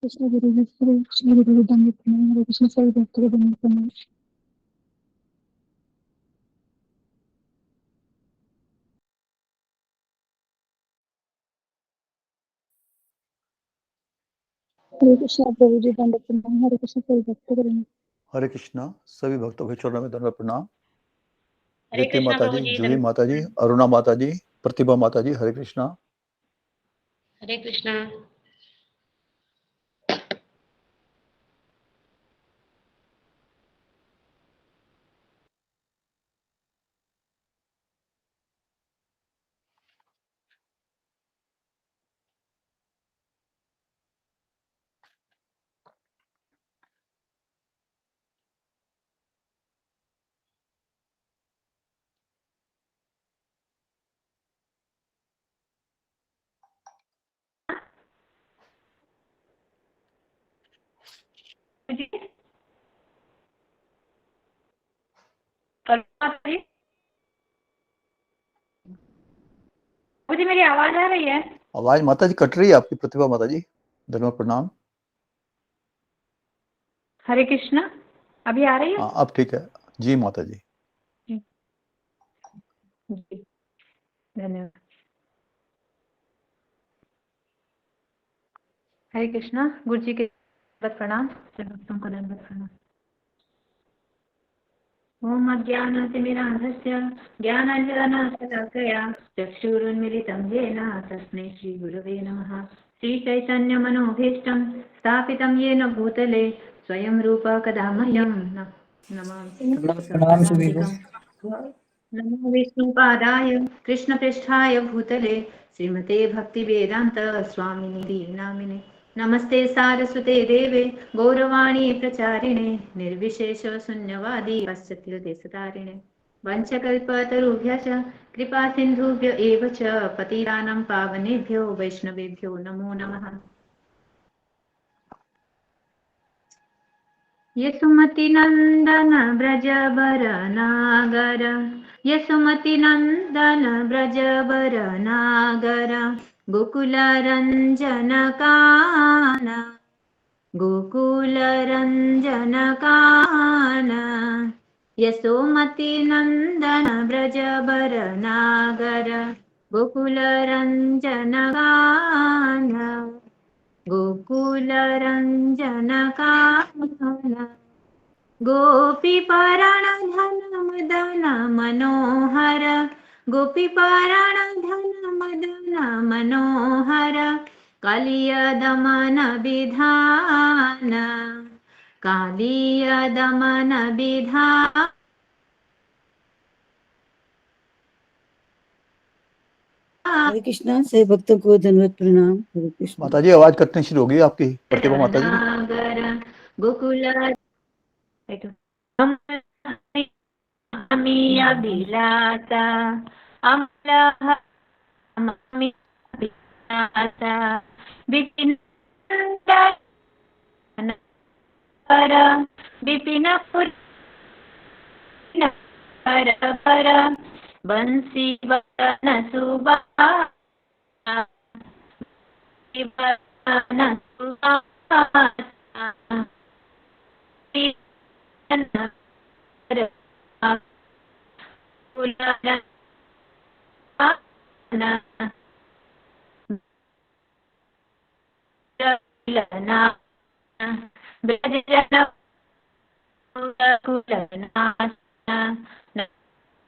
कृष्ण गुरु जी, श्री कृष्ण गुरु जी, दंड प्रणाम। हरे कृष्ण सभी भक्तों को दंड प्रणाम। हरे कृष्ण प्रभु जी, दंड प्रणाम। हरे कृष्ण सभी भक्तों को दंड। हरे कृष्णा सभी भक्तों के चरणों में दंडवत प्रणाम। हरे रीति कृष्णा माता प्रभु जी, जी, जूही माता जी, अरुणा माता जी, प्रतिभा माता जी, हरे कृष्णा। हरे कृष्णा। मुझे मेरी आवाज आ रही है? आवाज माता जी कट रही है आपकी, प्रतिभा माता जी, धन्यवाद प्रणाम। हरे कृष्णा, अभी आ रही है? हाँ अब ठीक है जी माता जी। जी, धन्यवाद। हरे कृष्णा, गुरु जी के दंडवत प्रणाम, सभी भक्तों को दंडवत प्रणाम। ओम अज्ञानतिमिरान्धस्य ज्ञानाञ्जनशलाकया चक्षुरुन्मिलितं येन तस्मै श्रीगुरवे नमः। श्रीचैतन्यमनोभीष्टं स्थापितं येन भूतले स्वयं रूप कदा मह्यं नमः। नमो विष्णुपादाय कृष्णपृष्ठाय भूतले श्रीमते भक्तिवेदान्त स्वामिनि नामिने। नमस्ते सारस्वते देवे गौरवाणी प्रचारिणे निर्विशेष शून्यवादी पाश्चात्यदेशतारिणे। वंशकल्पतरुभ्यश्च कृपा सिन्धुभ्य एव च पतितानां पावनेभ्यो वैष्णवेभ्यो नमो नमः। यशुमतिनन्दन व्रजवर नागर यशुमतिनन्दन व्रजवर नागर गोकुलरञ्जनकान गोकुलरञ्जनकान यशोमतिनन्दन व्रजवर नागर गोकुलरञ्जनकान गोकुलरञ्जनकानन गोपीपराणधन मनोहर गोपीपराणधन मदन मनोहर कालियदमन विधान कालियदमन विधान। हरे कृष्णा सभी भक्तों को धन्यवाद प्रणाम। हरे कृष्णा। माता जी आवाज कटनी शुरू हो गई आपकी, प्रतिभा माता जी। नागर गोकुल अभिलाषा अमलहमिलाषा विपिन विपिन पर पर बंसी बन सुबा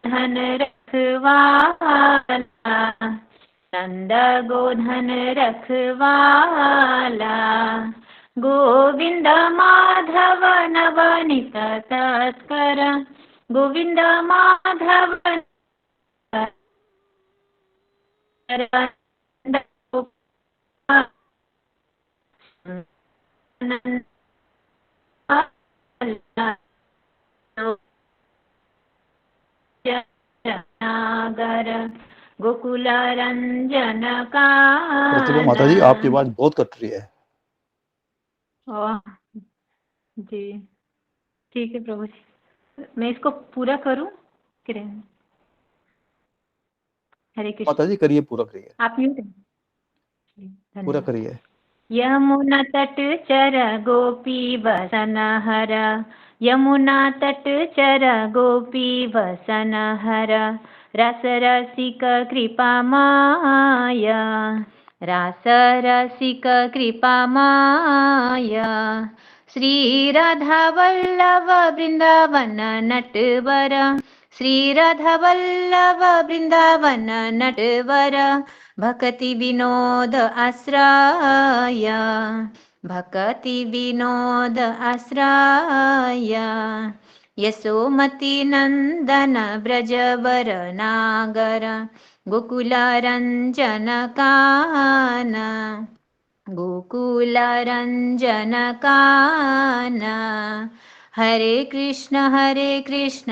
धन रखवाला नंद गोधन रखवाला गोविंद माधव नवनीत तस्कर गोविंद माधव नागर गोकुलरंजन का प्रतिभा माता जी आपकी आवाज बहुत कट रही है। जी ठीक है प्रभु जी, मैं इसको पूरा करूं कि रहने? हरे कृष्ण। माता जी करिए, पूरा करिए, आप म्यूट हैं। पूरा धन्यवाद। करिए। यमुना तट चर गोपी वसन हर, यमुना तट चर गोपी वसन हर, रस रसिक कृपा माया, रास रसिक कृपा माया, श्री राधा वल्लभ वृंदावन नटवर, श्री राधा वल्लभ वृंदावन नटवर, भक्ति विनोद आश्रय, भक्ति विनोद आश्रय, यशोमती नंदन ब्रजवर नागर, गोकुल रंजन काना, गोकुल रंजन काना, हरे कृष्ण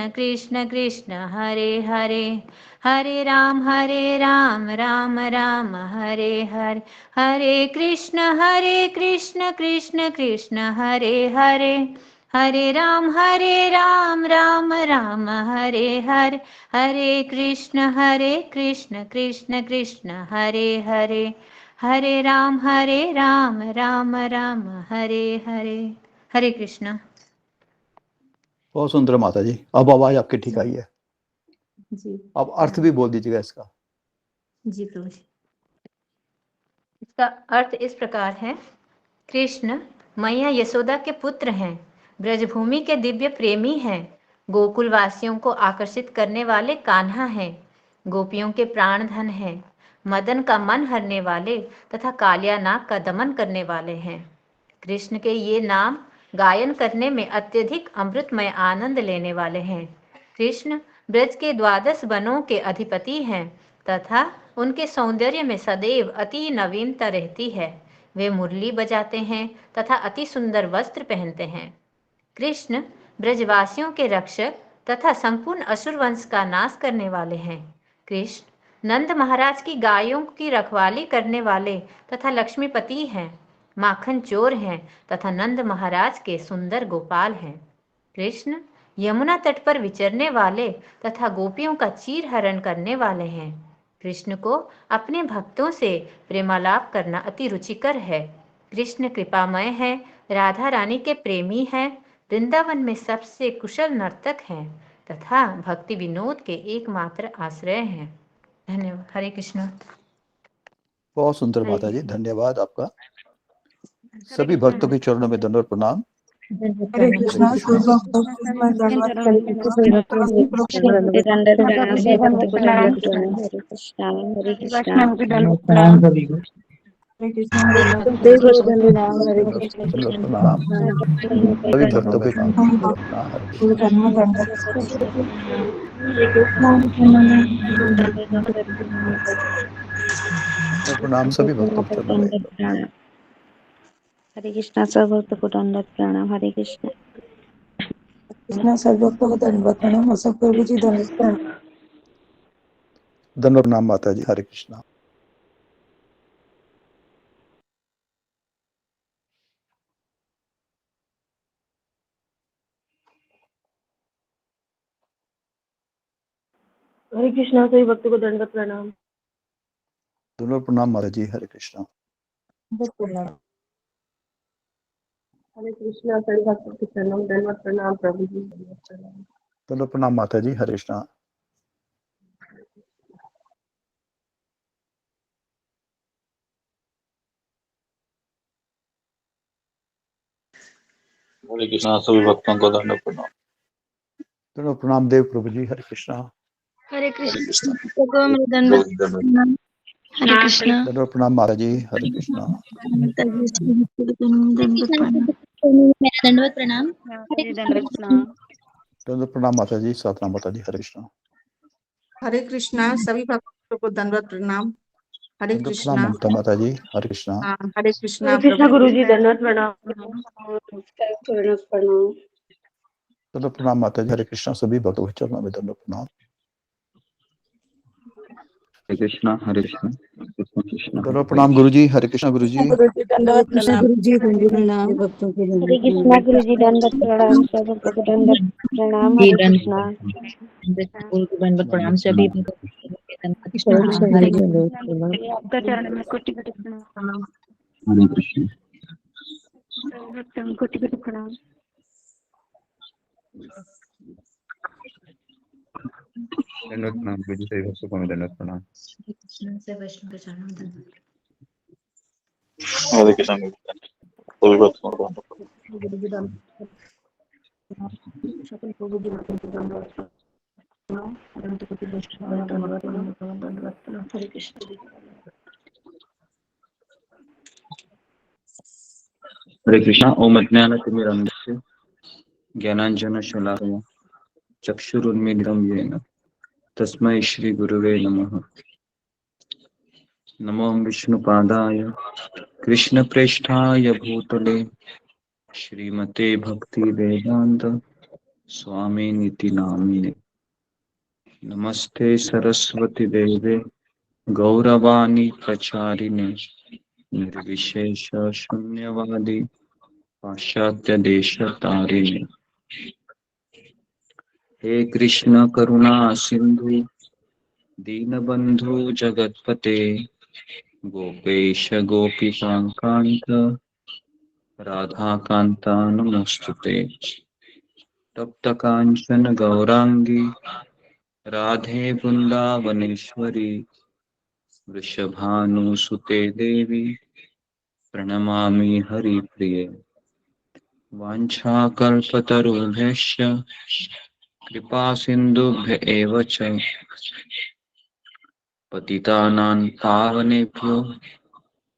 कृष्ण कृष्ण हरे हरे, हरे राम राम राम हरे हरे, हरे कृष्ण कृष्ण कृष्ण हरे हरे, हरे राम राम राम हरे हरे, हरे कृष्ण कृष्ण कृष्ण हरे हरे, हरे राम राम राम हरे हरे। हरे कृष्णा। बहुत सुंदर माता जी, अब आवाज आपकी ठीक आई है। जी अब अर्थ भी बोल दीजिएगा इसका। जी प्रभु जी। इसका अर्थ इस प्रकार है, कृष्ण मैया यशोदा के पुत्र हैं, ब्रजभूमि के दिव्य प्रेमी हैं, गोकुल वासियों को आकर्षित करने वाले कान्हा हैं, गोपियों के प्राण धन हैं, मदन का मन हरने वाले तथा कालिया नाग का दमन करने वाले हैं। कृष्ण के ये नाम गायन करने में अत्यधिक अमृतमय आनंद लेने वाले हैं। कृष्ण ब्रज के 12 वनों के अधिपति हैं तथा उनके सौंदर्य में सदैव अति नवीनता रहती है। वे मुरली बजाते हैं तथा अति सुंदर वस्त्र पहनते हैं। कृष्ण ब्रजवासियों के रक्षक तथा संपूर्ण असुर वंश का नाश करने वाले हैं। कृष्ण नंद महाराज की गायों की रखवाली करने वाले तथा लक्ष्मीपति हैं, माखन चोर हैं तथा नंद महाराज के सुंदर गोपाल हैं। कृष्ण यमुना तट पर विचरने वाले तथा गोपियों का चीर हरण करने वाले हैं। कृष्ण को अपने भक्तों से प्रेमालाप करना अति रुचिकर है। कृष्ण कृपामय है, राधा रानी के प्रेमी हैं, वृंदावन में सबसे कुशल नर्तक हैं तथा भक्ति विनोद के एकमात्र आश्रय हैं। धन्यवाद। हरे कृष्ण। बहुत सुंदर माता जी, धन्यवाद आपका। सभी भक्तों के चरणों में दंडवत प्रणाम। हरे कृष्णा। दंडवत प्रणाम। सभी भक्तों के प्रणाम। हरे कृष्ण। प्रणाम सभी भक्तों के चरणों में। हरे कृष्णा। सब भक्त को दंडवत प्रणाम। हरे कृष्ण। कृष्णा सर्वभक्तों को दंडवत प्रणाम। सब प्रभु जी दंडवत प्रणाम। दंडवत प्रणाम माता जी। हरे कृष्णा। हरे कृष्णा। सभी भक्तों को दंडवत प्रणाम। दंडवत प्रणाम माता जी। हरे कृष्णा। हरे कृष्णा। सभी भक्तों के चरणों में दंडवत प्रणाम। प्रभु जी दंडवत प्रणाम। दंडवत प्रणाम माता जी। हरे कृष्णा। हरे कृष्णा। सभी भक्तों को दंडवत प्रणाम। दंडवत प्रणाम देव प्रभु जी। हरे कृष्णा। हरे हरे कृष्ण। कृष्णा। हरे कृष्ण। दंडवत प्रणाम माता जी। हरे कृष्णा। दंडवत प्रणाम। दंडवत प्रणाम माता जी। सतनाम माता जी। हरे कृष्णा। हरे कृष्णा। सभी भक्तों को दंडवत प्रणाम। हरे दंडवत प्रणाम कृष्णा। ममता माता जी। हरे कृष्णा। हाँ, हरे कृष्णा। हरे कृष्णा गुरु जी दंडवत प्रणाम। दंडवत प्रणाम माता जी। हरे कृष्णा। सभी भक्तों के चरणों में दंडवत प्रणाम। हरे कृष्णा। हरे कृष्णा। कृष्ण कृष्ण दंडवत प्रणाम गुरु जी। हरे कृष्णा गुरु जी। हरे कृष्णा गुरु जी दंडवत प्रणाम। भक्तों को हरे दंडवत कृष्णा प्रणाम। गुरु जी दंडवत प्रणाम। सब भक्तों को दंडवत प्रणाम। हरे कृष्णा। दंडवत प्रणाम। सभी भक्तों को हरे कृष्णा हरे दंडवत प्रणाम। आपका चरण में कोटि कोटि प्रणाम। हरे कृष्ण। सर्वभक्तों कोटि कोटि प्रणाम। दंडवत प्रणाम गुरु जी, सभी भक्तों को मैं दंडवत प्रणाम। श्री कृष्ण से वैष्णव के चरणों में दंडवत। हरे कृष्ण सभी भक्तों को सकल प्रभु जी को दंडवत प्रणाम। अनंत कोटि वैष्णव को दंडवत प्रणाम। दंडवत प्रणाम। हरे कृष्ण। हरे कृष्णा। ओम अज्ञानतिमिरन्धस्य ज्ञानाञ्जनशलाकया चक्षुरुन्मीलितं येन तस्मै श्री गुरुवे नमः। नमो विष्णुपादाय कृष्णप्रेष्ठाय भूतले श्रीमते भक्ति वेदांत स्वामी निति नामिने। नमस्ते सरस्वती देवे गौरवाणी प्रचारिणे निर्विशेष शून्यवादी पाश्चात्य देश तारिणे। हे कृष्ण करुणा सिंधु दीनबंधु जगतपते गोपेश गोपिकांत राधाकांता नमोस्तुते। तप्त कांचन गौरांगी राधे वृंदावनेश्वरी वृषभानुसुते देवी प्रणमामि हरिप्रिये। वाञ्छाकल्पतरुभ्यश्च कृपा सिन्धुभ्य एव च पतितानां पावनेभ्यो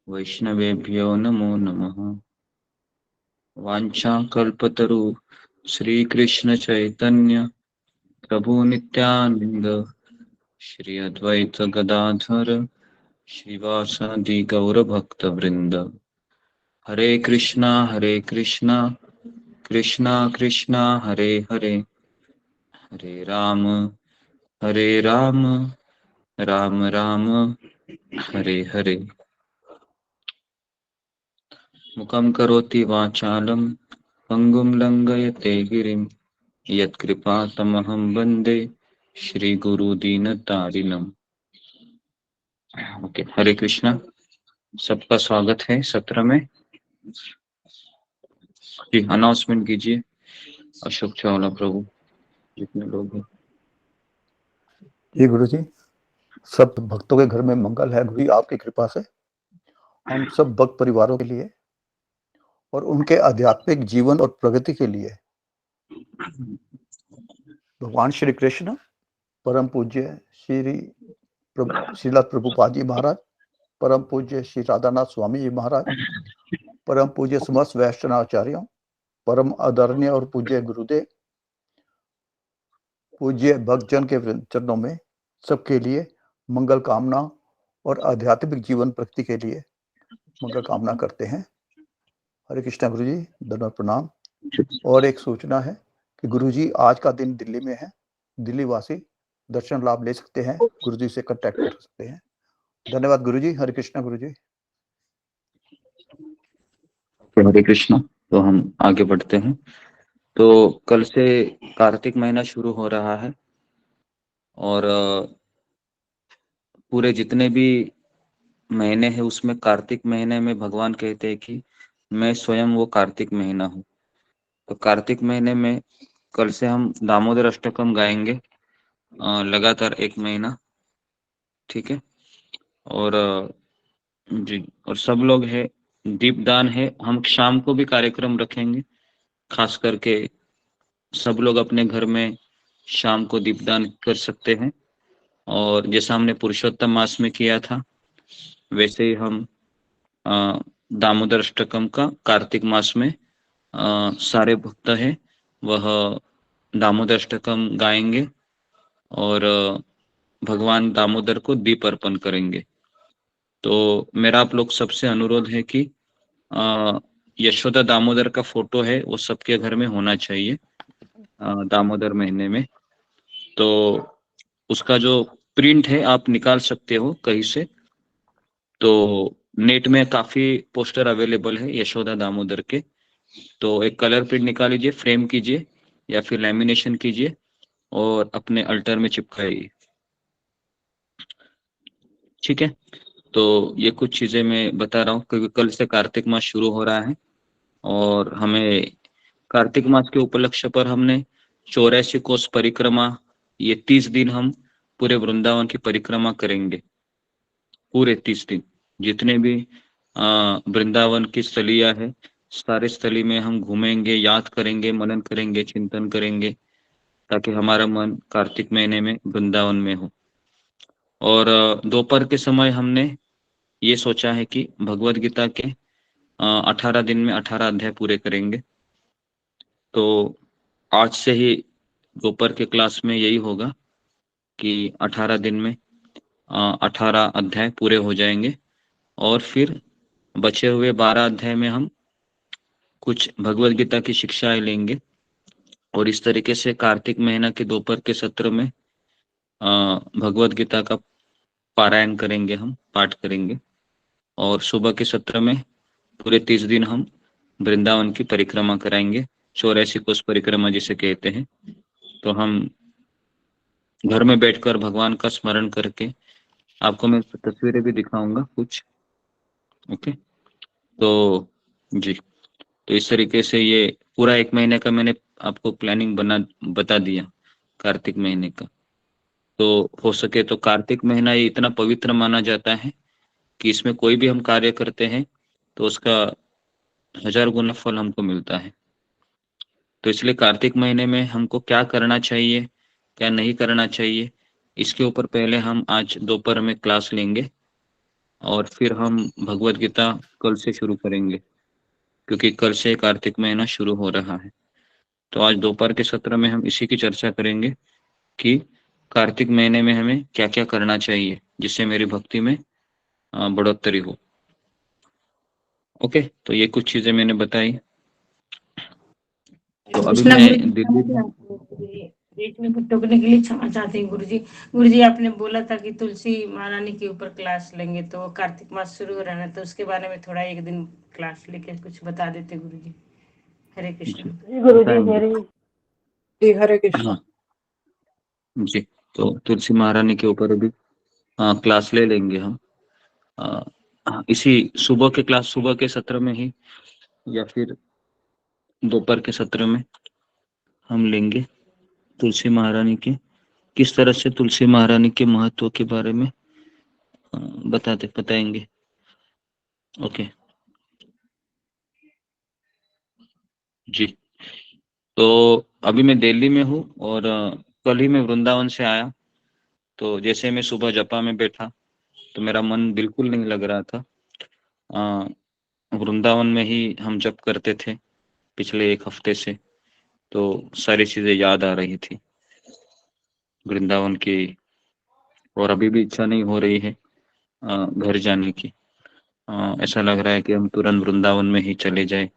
वैष्णवेभ्यो नमो नमः। वाञ्छाकल्पतरु श्रीकृष्ण चैतन्य प्रभु नित्यानंद श्री अद्वैत गदाधर श्रीवासादि गौर भक्त वृंद। हरे कृष्णा कृष्णा कृष्णा हरे हरे हरे राम राम राम हरे हरे। मुखं करोति वाचालं पंगुं लंघयते गिरिं यत्कृपातमहं वन्दे श्री गुरु दीनतारिणम्। ओके, हरे कृष्णा। सबका स्वागत है सत्र में। जी अनाउंसमेंट कीजिए अशोक चावला प्रभु, जितने लोग हैं। जी गुरु जी, सब भक्तों के घर में मंगल है गुरु जी, आपकी कृपा से हम सब भक्त परिवारों के लिए और उनके आध्यात्मिक जीवन और प्रगति के लिए भगवान श्री कृष्ण, परम पूज्य श्रीला प्रभुपाद जी महाराज, परम पूज्य श्री राधानाथ स्वामी जी महाराज, परम पूज्य समस्त वैष्णवाचार्यों, परम आदरणीय और पूज्य गुरुदेव, पूज्य भक्तजन के चरणों में सबके लिए मंगल कामना और आध्यात्मिक जीवन प्रगति के लिए मंगल कामना करते हैं। हरे कृष्णा गुरु जी, धन्यवाद प्रणाम। और एक सूचना है कि गुरु जी आज का दिन दिल्ली में है, दिल्ली वासी दर्शन लाभ ले सकते हैं, गुरु जी से कांटेक्ट कर सकते हैं। धन्यवाद गुरु जी। हरे कृष्णा गुरु जी। हरे कृष्णा। तो हम आगे बढ़ते हैं। तो कल से कार्तिक महीना शुरू हो रहा है और पूरे जितने भी महीने हैं उसमें कार्तिक महीने में भगवान कहते हैं कि मैं स्वयं वो कार्तिक महीना हूँ। तो कार्तिक महीने में कल से हम दामोदर अष्टकम गाएंगे लगातार 1 महीना, ठीक है। और जी, और सब लोग है, दीपदान है, हम शाम को भी कार्यक्रम रखेंगे। खास करके सब लोग अपने घर में शाम को दीपदान कर सकते हैं। और जैसा हमने पुरुषोत्तम मास में किया था वैसे ही हम दामोदर अष्टकम का कार्तिक मास में सारे भक्त हैं वह दामोदर अष्टकम गाएंगे और भगवान दामोदर को दीप अर्पण करेंगे। तो मेरा आप लोग सबसे अनुरोध है कि यशोदा दामोदर का फोटो है वो सबके घर में होना चाहिए दामोदर महीने में। तो उसका जो प्रिंट है आप निकाल सकते हो कहीं से। तो नेट में काफी पोस्टर अवेलेबल है यशोदा दामोदर के। तो एक कलर प्रिंट निकाल लीजिए, फ्रेम कीजिए या फिर लैमिनेशन कीजिए और अपने अल्टर में चिपकाइए, ठीक है। तो ये कुछ चीजें मैं बता रहा हूँ क्योंकि कल से कार्तिक मास शुरू हो रहा है और हमें कार्तिक मास के उपलक्ष्य पर हमने 84 कोस परिक्रमा, ये 30 दिन हम पूरे वृंदावन की परिक्रमा करेंगे। पूरे 30 दिन जितने भी वृंदावन की स्थलियां है, सारे स्थली में हम घूमेंगे, याद करेंगे, मनन करेंगे, चिंतन करेंगे, ताकि हमारा मन कार्तिक महीने में वृंदावन में हो। और दोपहर के समय हमने ये सोचा है कि भगवत गीता के 18 दिन में 18 अध्याय पूरे करेंगे। तो आज से ही दोपहर के क्लास में यही होगा कि 18 दिन में 18 अध्याय पूरे हो जाएंगे और फिर बचे हुए 12 अध्याय में हम कुछ भगवत गीता की शिक्षाएं लेंगे और इस तरीके से कार्तिक महीना के दोपहर के सत्र में भगवत गीता का पारायण करेंगे, हम पाठ करेंगे और सुबह के सत्र में पूरे 30 दिन हम वृंदावन की परिक्रमा कराएंगे, 84 कोस परिक्रमा जिसे कहते हैं। तो हम घर में बैठकर भगवान का स्मरण करके, आपको मैं तस्वीरें भी दिखाऊंगा कुछ। ओके, तो जी, तो इस तरीके से ये पूरा 1 महीने का मैंने आपको प्लानिंग बता दिया कार्तिक महीने का। तो हो सके तो कार्तिक महीना ये इतना पवित्र माना जाता है कि इसमें कोई भी हम कार्य करते हैं तो उसका 1000 गुना फल हमको मिलता है। तो इसलिए कार्तिक महीने में हमको क्या करना चाहिए, क्या नहीं करना चाहिए, इसके ऊपर पहले हम आज दोपहर में क्लास लेंगे और फिर हम भगवत गीता कल से शुरू करेंगे, क्योंकि कल से कार्तिक महीना शुरू हो रहा है। तो आज दोपहर के सत्र में हम इसी की चर्चा करेंगे कि कार्तिक महीने में हमें क्या क्या करना चाहिए जिससे मेरी भक्ति में बढ़ोतरी हो। ओके, तो ये कुछ चीजें मैंने बताई। तो अभी कृष्णा मैं गुरु दिल्ली में बीच में टोकने के लिए क्षमा चाहते हैं गुरु जी। गुरु जी आपने बोला था कि तुलसी महारानी के ऊपर क्लास लेंगे, तो कार्तिक मास शुरू हो रहा है, तो उसके बारे में थोड़ा एक दिन क्लास लेके कुछ बता देते गुरु जी। हरे कृष्ण। गुरु जी बताएंगे। मेरी जी हरे कृष्ण। हाँ जी, तो तुलसी महारानी के ऊपर भी क्लास ले लेंगे हम इसी सुबह के क्लास, सुबह के सत्र में ही या फिर दोपहर के सत्र में हम लेंगे तुलसी महारानी के, किस तरह से तुलसी महारानी के महत्व के बारे में बताएंगे। ओके जी, तो अभी मैं दिल्ली में हूँ और कल ही मैं वृंदावन से आया। तो जैसे मैं सुबह जपा में बैठा तो मेरा मन बिल्कुल नहीं लग रहा था। वृंदावन में ही हम जप करते थे पिछले 1 हफ्ते से, तो सारी चीजें याद आ रही थी वृंदावन की, और अभी भी इच्छा नहीं हो रही है घर जाने की। ऐसा लग रहा है कि हम तुरंत वृंदावन में ही चले जाए,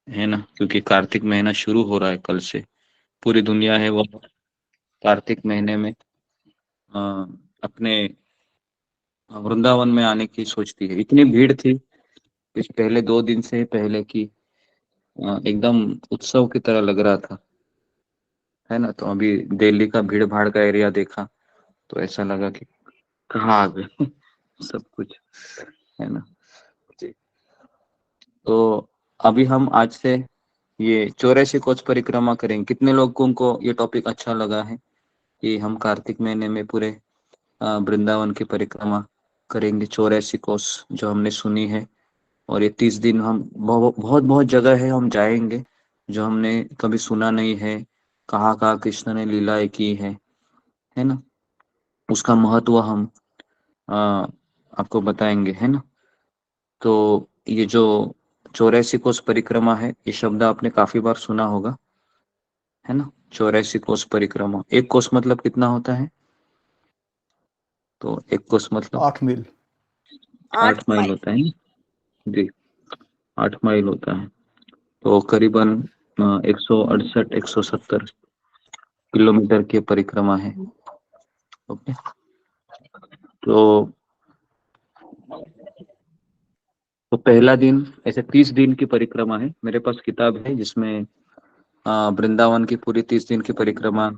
है ना, क्योंकि कार्तिक महीना शुरू हो रहा है कल से। पूरी दुनिया है वो कार्तिक महीने में अपने वृंदावन में आने की सोचती है। इतनी भीड़ थी इस पहले 2 दिन से पहले की एकदम उत्सव की तरह लग रहा था, है ना। तो अभी दिल्ली का भीड़ भाड़ का एरिया देखा तो ऐसा लगा कि कहाँ आ गए सब कुछ, है ना जी। तो अभी हम आज से ये 84 कोस परिक्रमा करेंगे। कितने लोगों को ये टॉपिक अच्छा लगा है कि हम कार्तिक महीने में पूरे वृंदावन की परिक्रमा करेंगे, 84 कोस जो हमने सुनी है। और ये 30 दिन हम बहुत बहुत जगह है हम जाएंगे जो हमने कभी सुना नहीं है, कहाँ कहाँ कृष्ण ने लीलाएं की है ना, उसका महत्व हम आपको बताएंगे, है ना। तो ये जो 84 कोस परिक्रमा है, ये शब्द आपने काफी बार सुना होगा, है ना। 84 कोस परिक्रमा, 1 कोस मतलब कितना होता है? तो 1 कोस मतलब 8 मील 8 माइल होता है जी, 8 माइल होता है। तो करीबन 168 170 किलोमीटर की परिक्रमा है। ओके, तो पहला दिन ऐसे 30 दिन की परिक्रमा है। मेरे पास किताब है जिसमें वृंदावन की पूरी 30 दिन की परिक्रमा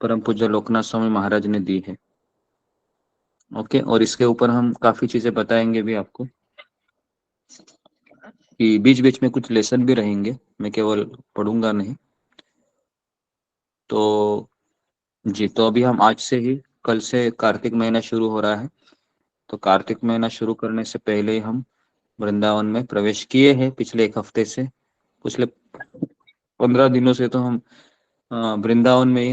परम पूज्य लोकनाथ स्वामी महाराज ने दी है। ओके, और इसके ऊपर हम काफी चीजें बताएंगे भी आपको, कि बीच बीच में कुछ लेसन भी रहेंगे, मैं केवल पढ़ूंगा नहीं। तो जी, तो अभी हम आज से ही, कल से कार्तिक महीना शुरू हो रहा है। तो कार्तिक महीना शुरू करने से पहले ही हम वृंदावन में प्रवेश किए हैं। पिछले एक हफ्ते से, पिछले 15 दिनों से तो हम वृंदावन में ही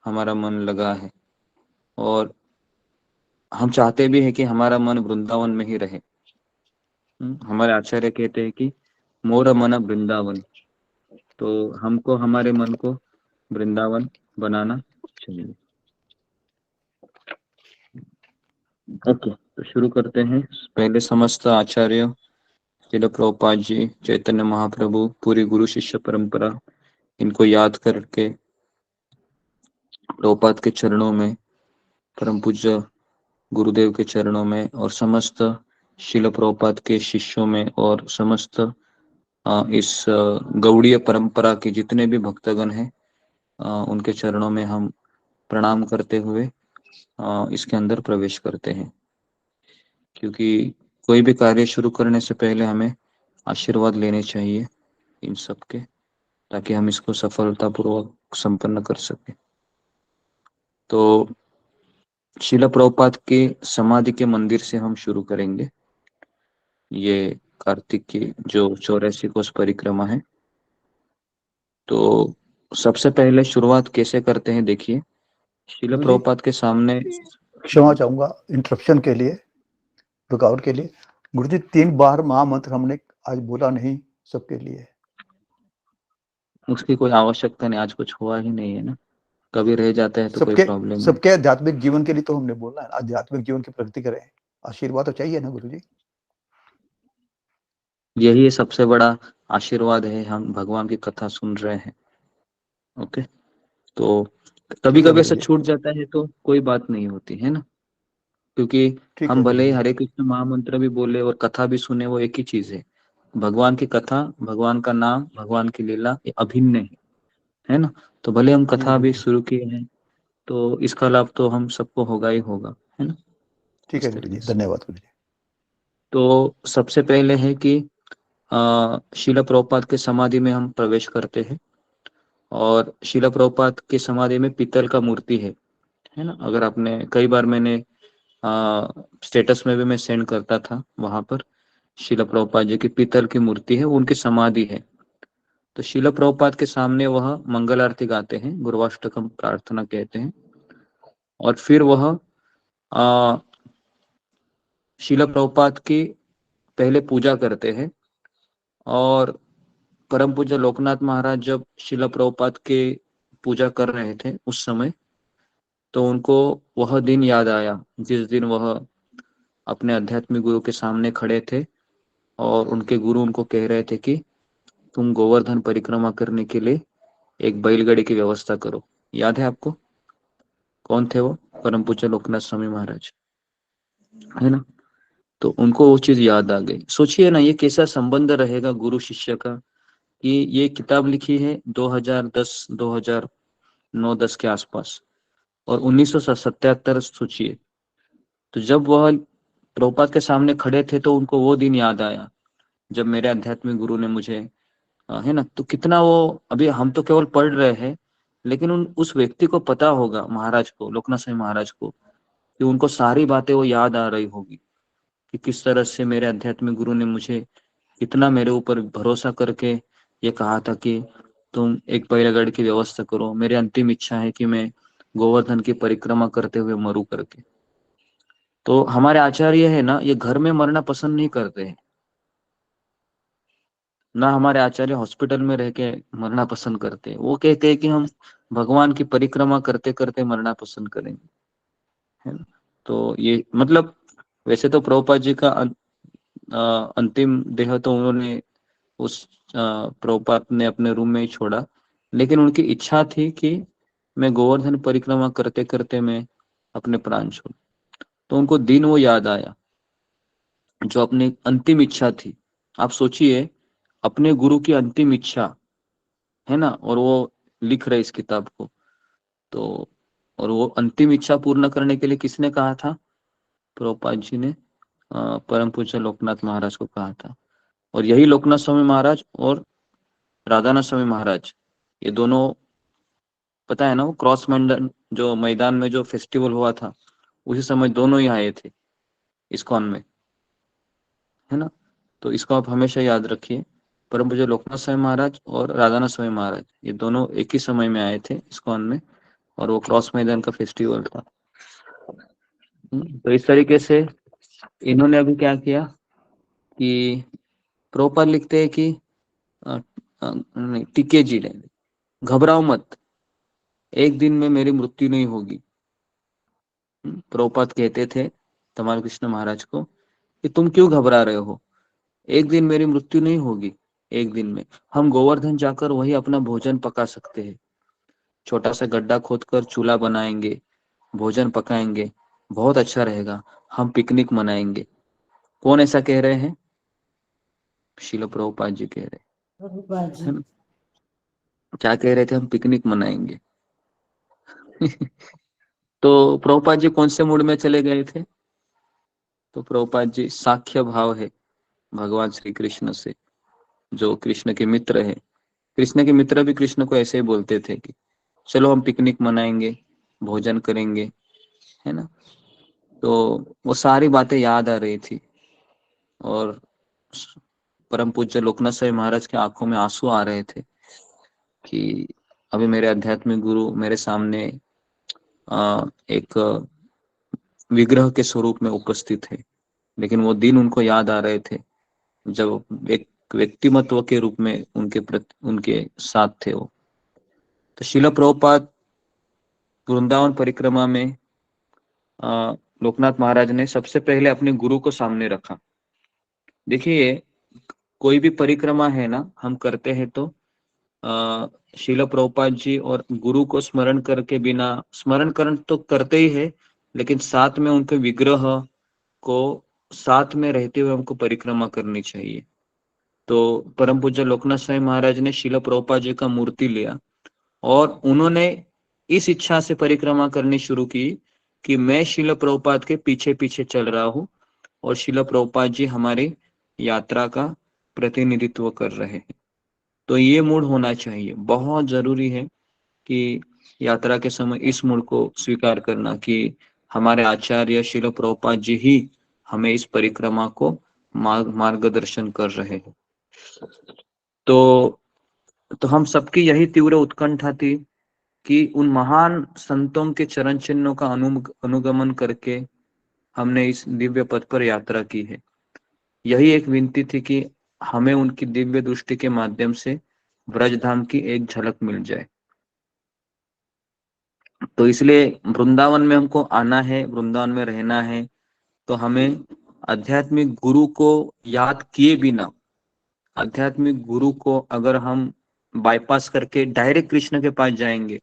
हमारा मन लगा है, और हम चाहते भी हैं कि हमारा मन वृंदावन में ही रहे। हमारे आचार्य कहते हैं कि मोर मन वृंदावन, तो हमको हमारे मन को वृंदावन बनाना चाहिए। ओके, तो शुरू करते हैं। पहले समस्त आचार्य श्रील प्रभुपाद जी, चैतन्य महाप्रभु, पूरी गुरु शिष्य परंपरा, इनको याद करके प्रभुपाद के चरणों में, परम पूज्य गुरुदेव के चरणों में, और समस्त शिल प्रभुपाद के शिष्यों में, और समस्त इस गौड़ीय परंपरा के जितने भी भक्तगण हैं, उनके चरणों में हम प्रणाम करते हुए इसके अंदर प्रवेश करते हैं। क्योंकि कोई भी कार्य शुरू करने से पहले हमें आशीर्वाद लेने चाहिए इन सब के, ताकि हम इसको सफलतापूर्वक संपन्न कर सकें। तो शिला प्रभुपाद के समाधि के मंदिर से हम शुरू करेंगे। ये कार्तिक की जो 84 कोस परिक्रमा है। तो सबसे पहले शुरुआत कैसे करते हैं, देखिए। शिला गुरुजी, प्रभुपाद के सामने, क्षमा चाहूंगा इंटरप्शन के लिए, रुकावट के लिए। गुरुजी, 3 बार महामंत्र हमने आज बोला नहीं सबके लिए। उसकी कोई आवश्यकता नहीं, आज कुछ हुआ ही नहीं है ना, कभी रह जाता है तो कोई प्रॉब्लम नहीं। सबके आध्यात्मिक जीवन के लिए तो हमने बोला है, आध्यात्मिक जीवन की प्रगति करें, आशीर्वाद तो चाहिए ना गुरुजी। यही सबसे बड़ा आशीर्वाद है, हम भगवान की कथा सुन रहे हैं। ओके, तो कभी ठीक है कभी ऐसा गुरुजी, छूट जाता है तो कोई बात नहीं होती है ना, क्योंकि ठीक है हम भले ही गुरुजी। हरे कृष्ण महामंत्र भी बोले और कथा भी सुने, वो एक ही चीज है। भगवान की कथा, भगवान का नाम, भगवान की लीला, ये अभिन्न है ना। तो भले हम जी कथा भी गुरुजी, शुरू किए हैं, तो इसका लाभ तो हम सबको होगा ही होगा, है ना। ठीक है इस गुरुजी, तरीके से धन्यवाद गुरुजी। तो सबसे पहले है कि शिला प्रभुपाद के समाधि में हम प्रवेश करते हैं, और शिला प्रभुपाद के समाधि में पीतल का मूर्ति है ना। अगर आपने, कई बार मैंने स्टेटस में भी मैं सेंड करता था, वहां पर शिला प्रभुपाद जी की पीतल की मूर्ति है, वो उनकी समाधि है। तो शिला प्रभुपाद के सामने वह मंगल आरती गाते हैं, गुरुवाष्टकम प्रार्थना कहते हैं, और फिर वह शिला प्रभुपाद की पहले पूजा करते हैं। और परम पूज्य लोकनाथ महाराज जब शिला प्रभुपाद के पूजा कर रहे थे उस समय, तो उनको वह दिन याद आया जिस दिन वह अपने आध्यात्मिक गुरु के सामने खड़े थे, और उनके गुरु उनको कह रहे थे कि तुम गोवर्धन परिक्रमा करने के लिए एक बैलगाड़ी की व्यवस्था करो। याद है आपको? कौन थे वो? परम पूज्य लोकनाथ स्वामी महाराज, है ना। तो उनको वो चीज याद आ गई। सोचिए ना, ये कैसा संबंध रहेगा गुरु शिष्य का, कि ये किताब लिखी है 2010 2009-10 के आसपास, और 1977 सोचिए। तो जब वह प्रभुपाद के सामने खड़े थे तो उनको वो दिन याद आया जब मेरे आध्यात्मिक गुरु ने मुझे, है ना। तो कितना वो, अभी हम तो केवल पढ़ रहे हैं, लेकिन उस व्यक्ति को पता होगा, महाराज को, लोकनाथ स्वामी महाराज को, कि उनको सारी बातें वो याद आ रही होगी, कि किस तरह से मेरे आध्यात्मिक गुरु ने मुझे इतना मेरे ऊपर भरोसा करके ये कहा था कि तुम एक बैलगाड़ी की व्यवस्था करो, मेरी अंतिम इच्छा है कि मैं गोवर्धन की परिक्रमा करते हुए मरूं करके। तो हमारे आचार्य है ना, ये घर में मरना पसंद नहीं करते हैं ना। हमारे आचार्य हॉस्पिटल में रह के मरना पसंद करते हैं। वो कहते हैं कि हम भगवान की परिक्रमा करते करते मरना पसंद करेंगे, है ना। तो ये मतलब, वैसे तो प्रभुपाद जी का अंतिम देह तो उन्होंने उस प्रभुपाद ने अपने रूम में ही छोड़ा, लेकिन उनकी इच्छा थी कि मैं गोवर्धन परिक्रमा करते करते मैं अपने प्राण छोड़। तो उनको दिन वो याद आया जो अपनी अंतिम इच्छा थी। आप सोचिए, अपने गुरु की अंतिम इच्छा, है ना, और वो लिख रहे इस किताब को। तो और वो अंतिम इच्छा पूर्ण करने के लिए किसने कहा था? प्रभुपाद जी ने परम पूज्य लोकनाथ महाराज को कहा था। और यही लोकनाथ स्वामी महाराज और राधानाथ स्वामी महाराज, ये दोनों, पता है ना, वो क्रॉस मैदान, जो मैदान में जो फेस्टिवल हुआ था, उसी समय दोनों ही आए थे इस्कॉन में, है ना। तो इसको आप हमेशा याद रखिए, परम पूज्य लोकनाथ स्वामी महाराज और राधानाथ स्वामी महाराज, ये दोनों एक ही समय में आए थे इस्कॉन में, और वो क्रॉस मैदान का फेस्टिवल था। तो इस तरीके से इन्होंने अभी क्या किया कि प्रभुपाद लिखते हैं कि टीके जी ने, घबराओ मत, एक दिन में मेरी मृत्यु नहीं होगी। प्रभुपाद कहते थे तमाल कृष्ण महाराज को कि तुम क्यों घबरा रहे हो, एक दिन मेरी मृत्यु नहीं होगी। एक दिन में हम गोवर्धन जाकर वही अपना भोजन पका सकते हैं, छोटा सा गड्ढा खोदकर चूल्हा बनाएंगे, भोजन पकाएंगे, बहुत अच्छा रहेगा, हम पिकनिक मनाएंगे। कौन ऐसा कह रहे हैं? श्रील प्रभुपाद जी कह रहे प्रभुपाद जी। हैं। क्या कह रहे थे? हम पिकनिक मनाएंगे। तो प्रभुपाद जी कौन से मूड में चले गए थे? तो प्रभुपाद जी साख्य भाव है भगवान श्री कृष्ण से, जो कृष्ण के मित्र है। कृष्ण के मित्र भी कृष्ण को ऐसे ही बोलते थे कि चलो हम पिकनिक मनाएंगे, भोजन करेंगे, है ना। तो वो सारी बातें याद आ रही थी, और परम पूज्य लोकनाथ स्वामी महाराज के आंखों में आंसू आ रहे थे कि अभी मेरे आध्यात्मिक गुरु मेरे सामने एक विग्रह के स्वरूप में उपस्थित है, लेकिन वो दिन उनको याद आ रहे थे जब एक व्यक्तिमत्व के रूप में उनके साथ थे वो। तो श्रील प्रभुपाद वृंदावन परिक्रमा में लोकनाथ महाराज ने सबसे पहले अपने गुरु को सामने रखा। देखिए, कोई भी परिक्रमा है ना, हम करते हैं तो श्रील प्रभुपाद जी और गुरु को स्मरण करके बिना, स्मरण करण तो करते ही है, लेकिन साथ में उनके विग्रह को साथ में रहते हुए हमको परिक्रमा करनी चाहिए। तो परम पूज्य लोकनाथ स्वामी महाराज ने श्रील प्रभुपाद जी का मूर्ति लिया, और उन्होंने इस इच्छा से परिक्रमा करनी शुरू की कि मैं श्रील प्रभुपाद के पीछे पीछे चल रहा हूँ, और श्रील प्रभुपाद जी हमारी यात्रा का प्रतिनिधित्व कर रहे हैं। तो ये मूड होना चाहिए, बहुत जरूरी है कि यात्रा के समय इस मूड को स्वीकार करना कि हमारे आचार्य श्रील प्रभुपाद जी ही हमें इस परिक्रमा को मार्गदर्शन कर रहे हैं। तो हम सबकी यही तीव्र उत्कंठा थी कि उन महान संतों के चरण चिन्हों का अनुगमन करके हमने इस दिव्य पथ पर यात्रा की है। यही एक विनती थी कि हमें उनकी दिव्य दृष्टि के माध्यम से ब्रजधाम की एक झलक मिल जाए। तो इसलिए वृंदावन में हमको आना है, वृंदावन में रहना है, तो हमें आध्यात्मिक गुरु को याद किए बिना, आध्यात्मिक गुरु को अगर हम बाईपास करके डायरेक्ट कृष्ण के पास जाएंगे,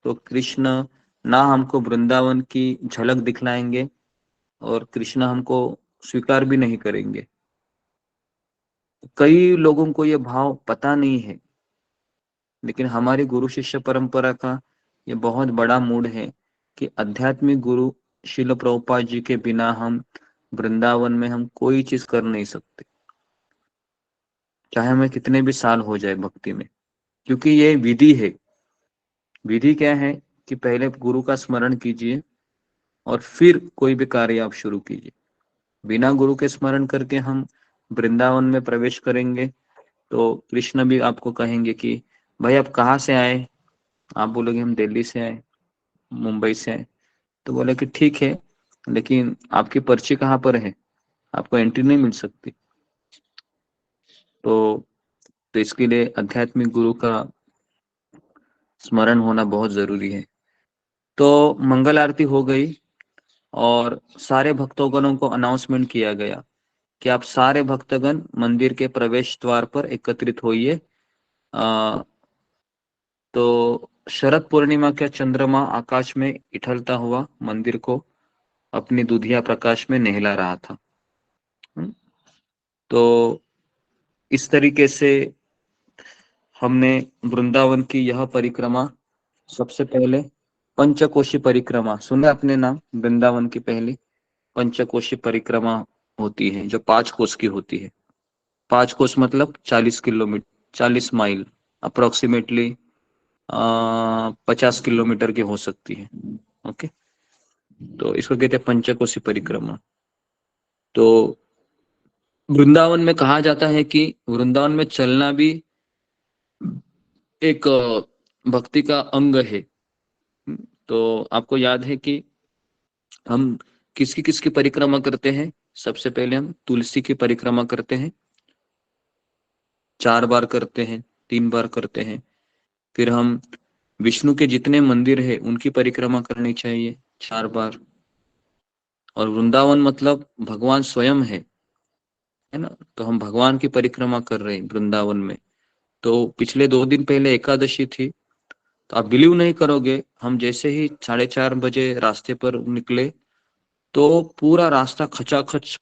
तो कृष्ण ना हमको वृंदावन की झलक दिखलाएंगे, और कृष्ण हमको स्वीकार भी नहीं करेंगे। कई लोगों को ये भाव पता नहीं है, लेकिन हमारी गुरु शिष्य परंपरा का ये बहुत बड़ा मूड है कि आध्यात्मिक गुरु श्रील प्रभुपाद जी के बिना हम वृंदावन में हम कोई चीज कर नहीं सकते, चाहे हमें कितने भी साल हो जाए भक्ति में। क्योंकि ये विधि है। विधि क्या है कि पहले गुरु का स्मरण कीजिए और फिर कोई भी कार्य आप शुरू कीजिए। बिना गुरु के स्मरण करके हम वृंदावन में प्रवेश करेंगे तो कृष्ण भी आपको कहेंगे कि भाई आप कहाँ से आए? आप बोलोगे हम दिल्ली से आए, मुंबई से आए। तो बोले कि ठीक है, लेकिन आपकी पर्ची कहाँ पर है? आपको एंट्री नहीं मिल सकती। तो इसके लिए आध्यात्मिक गुरु का स्मरण होना बहुत जरूरी है। तो मंगल आरती हो गई और सारे भक्तगणों को अनाउंसमेंट किया गया कि आप सारे भक्तगण मंदिर के प्रवेश द्वार पर एकत्रित होइए। तो शरद पूर्णिमा का चंद्रमा आकाश में इठलता हुआ मंदिर को अपनी दुधिया प्रकाश में नहला रहा था। तो इस तरीके से हमने वृंदावन की यह परिक्रमा, सबसे पहले पंचकोशी परिक्रमा, सुना अपने नाम वृंदावन की पहली पंचकोशी परिक्रमा होती है, जो 5 कोस की होती है। 5 कोस मतलब 40 किलोमीटर, 40 माइल अप्रोक्सीमेटली 50 किलोमीटर की हो सकती है। ओके, तो इसको कहते हैं पंचकोशी परिक्रमा। तो वृंदावन में कहा जाता है कि वृंदावन में चलना भी एक भक्ति का अंग है। तो आपको याद है कि हम किसकी किसकी परिक्रमा करते हैं? सबसे पहले हम तुलसी की परिक्रमा करते हैं, 4 बार करते हैं, 3 बार करते हैं। फिर हम विष्णु के जितने मंदिर है उनकी परिक्रमा करनी चाहिए 4 बार। और वृंदावन मतलब भगवान स्वयं है ना, तो हम भगवान की परिक्रमा कर रहे हैं वृंदावन में। तो पिछले 2 दिन पहले एकादशी थी, तो आप बिलीव नहीं करोगे, हम जैसे ही 4:30 बजे रास्ते पर निकले तो पूरा रास्ता खचाखच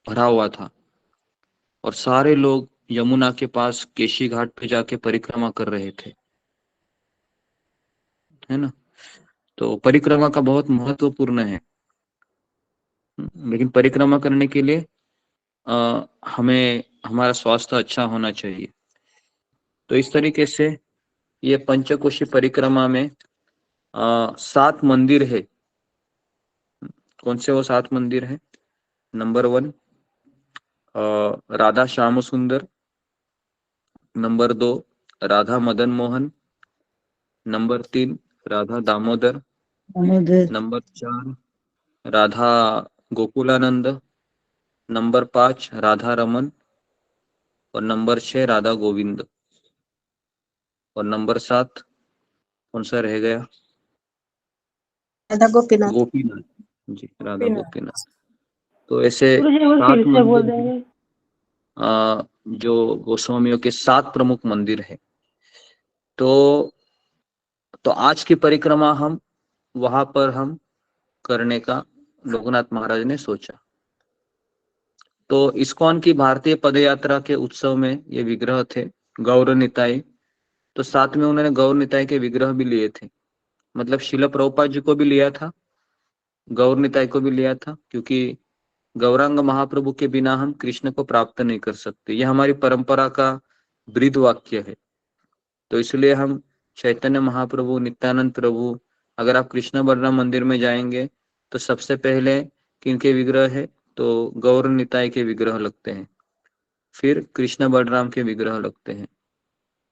भरा हुआ था और सारे लोग यमुना के पास केशी घाट पे जाके परिक्रमा कर रहे थे, है ना। तो परिक्रमा का बहुत महत्वपूर्ण है, लेकिन परिक्रमा करने के लिए हमें हमारा स्वास्थ्य अच्छा होना चाहिए। तो इस तरीके से ये पंचकोशी परिक्रमा में 7 मंदिर है। कौन से वो 7 मंदिर है? Number 1 Radha Shyam Sundar, number 2 Radha Madan Mohan, number 3 Radha Damodar, number 4 Radha Gokulanand, number 5 Radha Raman, और नंबर 6 राधा गोविंद, और नंबर 7 कौन सा रह गया? राधा गोपीनाथ। गोपीनाथ जी, राधा गोपीनाथ। तो ऐसे गुरुजी वो 7 फिर से बोल मंदिर देंगे। हैं, जो गोस्वामियों के 7 प्रमुख मंदिर है। तो आज की परिक्रमा हम वहां पर हम करने का लोकनाथ महाराज ने सोचा। तो इस्कॉन की भारतीय पदयात्रा के उत्सव में ये विग्रह थे गौर निताई। तो साथ में उन्होंने गौर निताई के विग्रह भी लिए थे, मतलब शिला प्रभुपाद जी को भी लिया था, गौर निताई को भी लिया था, क्योंकि गौरांग महाप्रभु के बिना हम कृष्ण को प्राप्त नहीं कर सकते, यह हमारी परंपरा का ब्रीद वाक्य है। तो इसलिए हम चैतन्य महाप्रभु, नित्यानंद प्रभु, अगर आप कृष्ण बलराम मंदिर में जाएंगे तो सबसे पहले किनके विग्रह है? तो गौर निताई के विग्रह लगते हैं, फिर कृष्ण बलराम के विग्रह लगते हैं,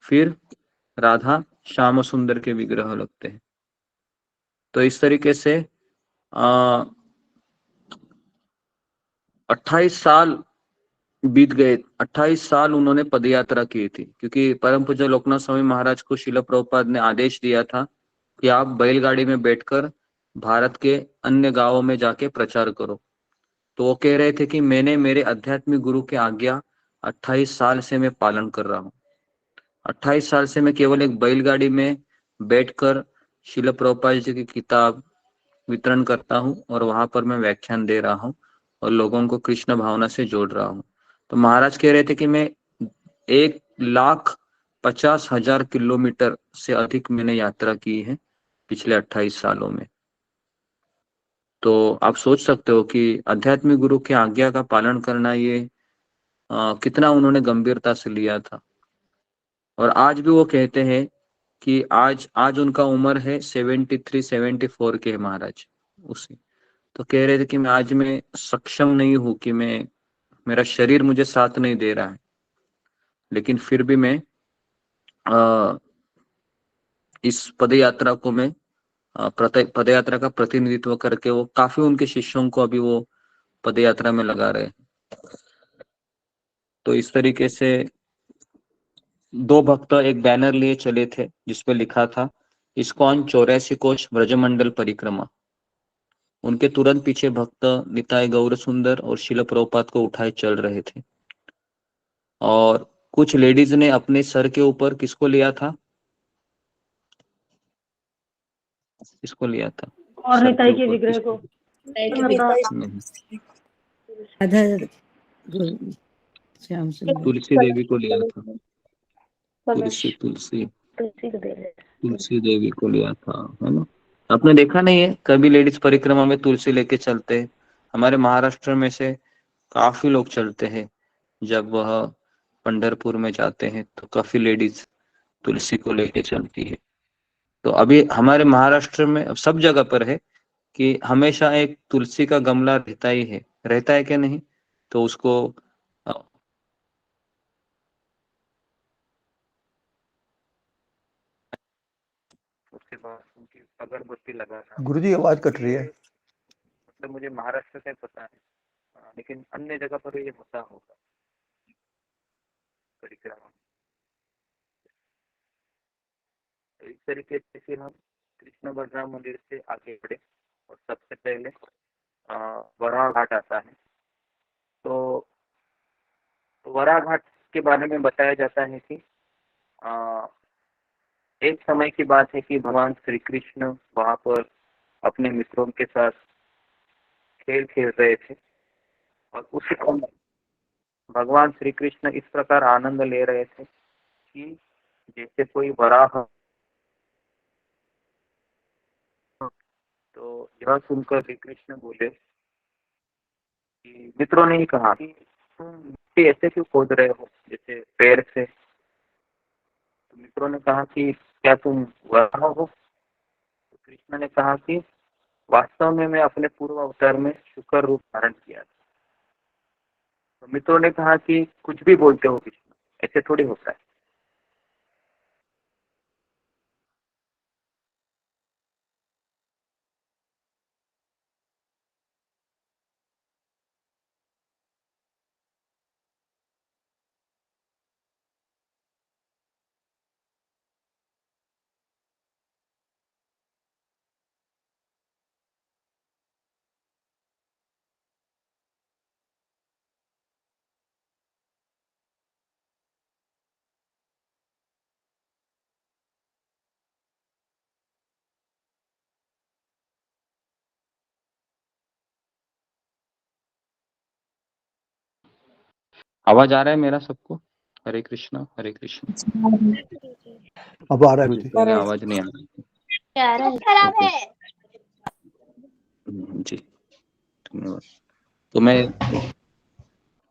फिर राधा श्याम सुंदर के विग्रह लगते हैं। तो इस तरीके से 28 साल बीत गए। 28 साल उन्होंने पदयात्रा की थी, क्योंकि परम पूज्य लोकनाथ स्वामी महाराज को शिला प्रभुपाद ने आदेश दिया था कि आप बैलगाड़ी में बैठकर भारत के अन्य गांवों में जाके प्रचार करो। तो वो कह रहे थे कि मैंने मेरे आध्यात्मिक गुरु की आज्ञा 28 साल से मैं पालन कर रहा हूँ। 28 साल से मैं केवल एक बैलगाड़ी में बैठकर शिला प्रभुपाद जी की किताब वितरण करता हूँ और वहां पर मैं व्याख्यान दे रहा हूँ और लोगों को कृष्ण भावना से जोड़ रहा हूँ। तो महाराज कह रहे थे कि मैं 1,50,000 किलोमीटर से अधिक मैंने यात्रा की है पिछले 28 सालों में। तो आप सोच सकते हो कि आध्यात्मिक गुरु की आज्ञा का पालन करना ये कितना उन्होंने गंभीरता से लिया था। और आज भी वो कहते हैं कि आज उनका उम्र है 73-74 के है महाराज उसी। तो कह रहे थे कि मैं सक्षम नहीं हूं, कि मेरा शरीर मुझे साथ नहीं दे रहा है, लेकिन फिर भी मैं इस पदयात्रा को मैं पदयात्रा का प्रतिनिधित्व करके वो काफी उनके शिष्यों को अभी वो पदयात्रा में लगा रहे हैं। तो इस तरीके से 2 भक्त एक बैनर लिए चले थे जिसपे लिखा था इस्कॉन 84 कोश ब्रजमंडल परिक्रमा। उनके तुरंत पीछे भक्त निताई गौर सुंदर और शिला प्रभुपाद को उठाए चल रहे थे। और कुछ लेडीज ने अपने सर के ऊपर किसको लिया था? किसको लिया था? और निताई के विग्रह को। राधा श्याम सुंदर, तुलसी देवी को लिया था। तुलसी देवी को लिया था, है ना। आपने देखा नहीं है कभी लेडीज परिक्रमा में तुलसी लेके चलते, हमारे महाराष्ट्र में से काफी लोग चलते हैं। जब वह पंढरपुर में जाते हैं तो काफी लेडीज तुलसी को लेके चलती है। तो अभी हमारे महाराष्ट्र में अब सब जगह पर है कि हमेशा एक तुलसी का गमला रहता ही है, रहता है क्या नहीं? तो उसको उसके बाद उनकी अगरबत्ती लगाना। गुरुजी आवाज कट रही है। मतलब मुझे महाराष्ट्र से पता है, लेकिन अन्य जगह पर ये होता होगा परिक्रमा। इस तरीके से फिर हम कृष्ण बलराम मंदिर से आगे बढ़े और सबसे पहले वराह घाट आता है। तो वराह घाट के बारे में बताया जाता है कि एक समय की बात है कि भगवान श्री कृष्ण वहां पर अपने मित्रों के साथ खेल खेल रहे थे और उस समय भगवान श्री कृष्ण इस प्रकार आनंद ले रहे थे कि जैसे कोई वराह। तो यह सुनकर श्री कृष्ण बोले कि मित्रों ने ही कहा कि तुम मिट्टी ऐसे क्यों खोद रहे हो जैसे पैर से। तो मित्रों ने कहा कि क्या तुम वराह हो? तो कृष्ण ने कहा कि वास्तव में मैं अपने पूर्व अवतार में शुक्र रूप धारण किया था। तो मित्रों ने कहा कि कुछ भी बोलते हो कृष्ण, ऐसे थोड़ी होता है। आवाज आ रहा है मेरा सबको? हरे कृष्णा हरे कृष्णा। अब आ रहा है गुरुजी। पहले आवाज नहीं आ रही खराब है। जी, धन्यवाद। तो मैं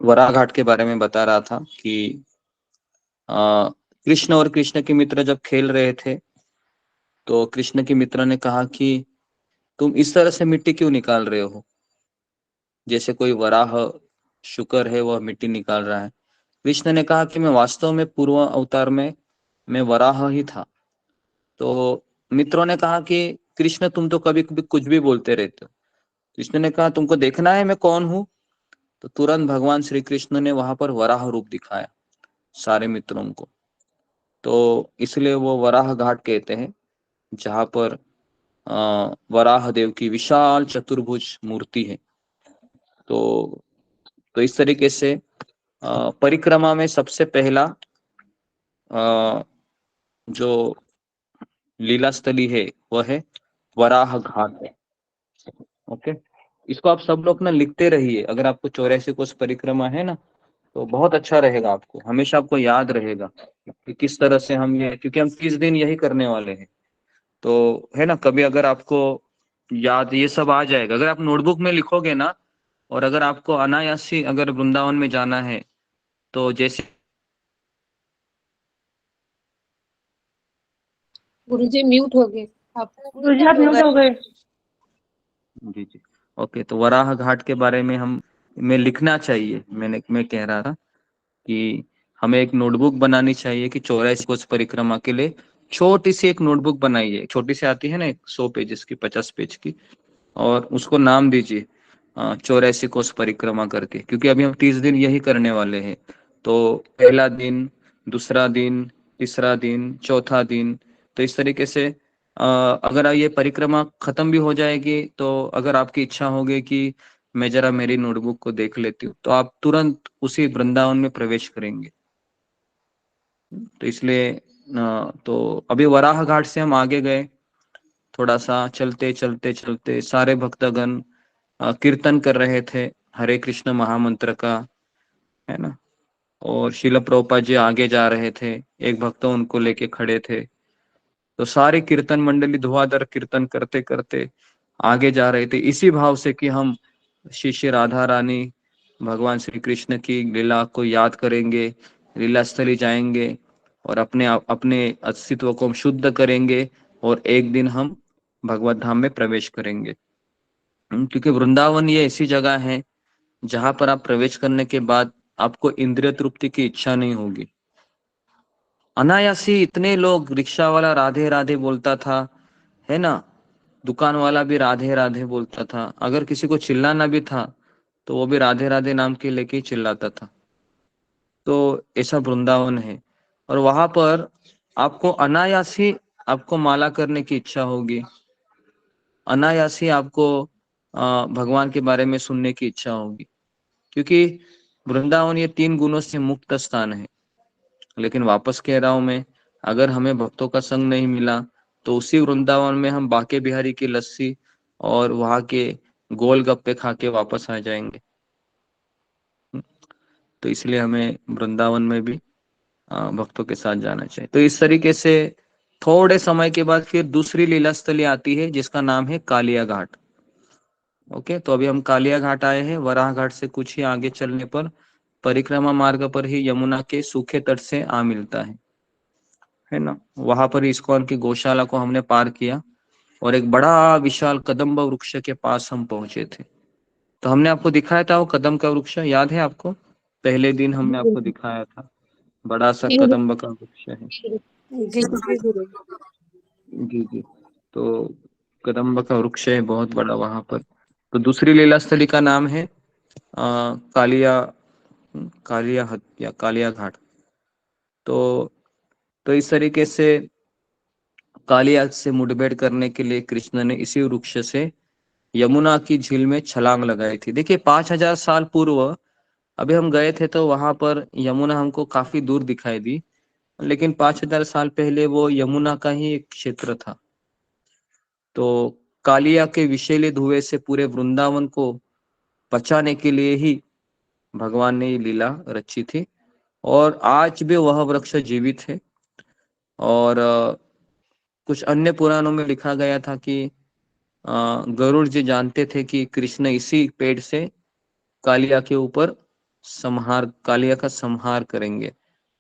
वराह घाट के बारे में बता रहा था कि कृष्ण और कृष्ण के मित्र जब खेल रहे थे तो कृष्ण के मित्र ने कहा कि तुम इस तरह से मिट्टी क्यों निकाल रहे हो, जैसे कोई वराह शुकर है वह मिट्टी निकाल रहा है। कृष्ण ने कहा कि मैं वास्तव में पूर्व अवतार में मैं वराह ही था। तो मित्रों ने कहा कि कृष्ण तुम तो कभी कभी कुछ भी बोलते रहते हो। कृष्ण ने कहा तुमको देखना है मैं कौन हूँ? तो तुरंत भगवान श्री कृष्ण ने वहां पर वराह रूप दिखाया सारे मित्रों को। तो इसलिए वो वराह घाट कहते हैं, जहां पर वराह देव की विशाल चतुर्भुज मूर्ति है। तो इस तरीके से परिक्रमा में सबसे पहला जो लीला स्थली है वह है वराह घाट है। ओके, इसको आप सब लोग ना लिखते रहिए। अगर आपको 84 कोस परिक्रमा है ना तो बहुत अच्छा रहेगा, आपको हमेशा आपको याद रहेगा कि किस तरह से हम ये, क्योंकि हम 30 दिन यही करने वाले हैं। तो है ना, कभी अगर आपको याद ये सब आ जाएगा, अगर आप नोटबुक में लिखोगे ना, और अगर आपको अनायासी अगर वृंदावन में जाना है तो जैसे गुरुजी म्यूट हो गए आप। गुरुजी आप म्यूट हो गए। जी जी ओके। तो वराह घाट के बारे में मैं लिखना चाहिए। मैं कह रहा था कि हमें एक नोटबुक बनानी चाहिए कि 84 कोस परिक्रमा के लिए छोटी सी एक नोटबुक बनाइए। छोटी सी आती है ना, 100 पेजेस की, 50 पेज की, और उसको नाम दीजिए 84 कोस परिक्रमा करके, क्योंकि अभी हम 30 दिन यही करने वाले हैं। तो पहला दिन, दूसरा दिन, तीसरा दिन, चौथा दिन, तो इस तरीके से अगर ये परिक्रमा खत्म भी हो जाएगी तो अगर आपकी इच्छा होगी कि मैं जरा मेरी नोटबुक को देख लेती हूँ, तो आप तुरंत उसी वृंदावन में प्रवेश करेंगे। तो इसलिए तो अभी वराह घाट से हम आगे गए, थोड़ा सा चलते चलते चलते सारे भक्तगण कीर्तन कर रहे थे हरे कृष्ण महामंत्र का, है ना। और शिल प्रभुपाद जी आगे जा रहे थे, एक भक्त उनको लेके खड़े थे। तो सारी कीर्तन मंडली धुआंधार कीर्तन करते करते आगे जा रहे थे, इसी भाव से कि हम श्री श्री राधा रानी भगवान श्री कृष्ण की लीला को याद करेंगे, लीला स्थली जाएंगे और अपने अस्तित्व को शुद्ध करेंगे और एक दिन हम भगवत धाम में प्रवेश करेंगे। क्योंकि वृंदावन ये ऐसी जगह है जहां पर आप प्रवेश करने के बाद आपको इंद्रिय तृप्ति की इच्छा नहीं होगी। अनायासी इतने लोग, रिक्शा वाला राधे राधे बोलता था, है ना, दुकान वाला भी राधे राधे बोलता था, अगर किसी को चिल्लाना भी था तो वो भी राधे राधे नाम के लेके ही चिल्लाता था। तो ऐसा वृंदावन है और वहां पर आपको अनायासी आपको माला करने की इच्छा होगी, अनायासी आपको भगवान के बारे में सुनने की इच्छा होगी, क्योंकि वृंदावन ये 3 गुणों से मुक्त स्थान है। लेकिन वापस कह रहा हूं मैं, अगर हमें भक्तों का संग नहीं मिला तो उसी वृंदावन में हम बाके बिहारी की लस्सी और वहां के गोलगप्पे खा के वापस आ जाएंगे। तो इसलिए हमें वृंदावन में भी भक्तों के साथ जाना चाहिए। तो इस तरीके से थोड़े समय के बाद फिर दूसरी लीला स्थली आती है जिसका नाम है कालिया घाट। ओके, तो अभी हम कालिया घाट आए हैं। वराह घाट से कुछ ही आगे चलने पर परिक्रमा मार्ग पर ही यमुना के सूखे तट से आ मिलता है ना। वहां पर इस्कॉन की गौशाला को हमने पार किया और एक बड़ा विशाल कदम्ब वृक्ष के पास हम पहुंचे थे। तो हमने आपको दिखाया था वो कदम का वृक्ष, याद है आपको? पहले दिन हमने आपको दिखाया था, बड़ा सा कदम्ब का वृक्ष है। जी जी, तो कदम्ब का वृक्ष है बहुत बड़ा वहां पर। तो दूसरी लीला स्थली का नाम है कालिया घाट। तो इस तरीके से कालिया से मुठभेड़ करने के लिए कृष्ण ने इसी वृक्ष से यमुना की झील में छलांग लगाई थी। देखिए 5000 साल पूर्व अभी हम गए थे तो वहां पर यमुना हमको काफी दूर दिखाई दी, लेकिन 5000 साल पहले वो यमुना का ही एक क्षेत्र था। तो कालिया के विषैले धुएं से पूरे वृंदावन को बचाने के लिए ही भगवान ने ये लीला रची थी और आज भी वह वृक्ष जीवित है। और कुछ अन्य पुराणों में लिखा गया था कि गरुड़ जी जानते थे कि कृष्ण इसी पेड़ से कालिया के ऊपर कालिया का संहार करेंगे।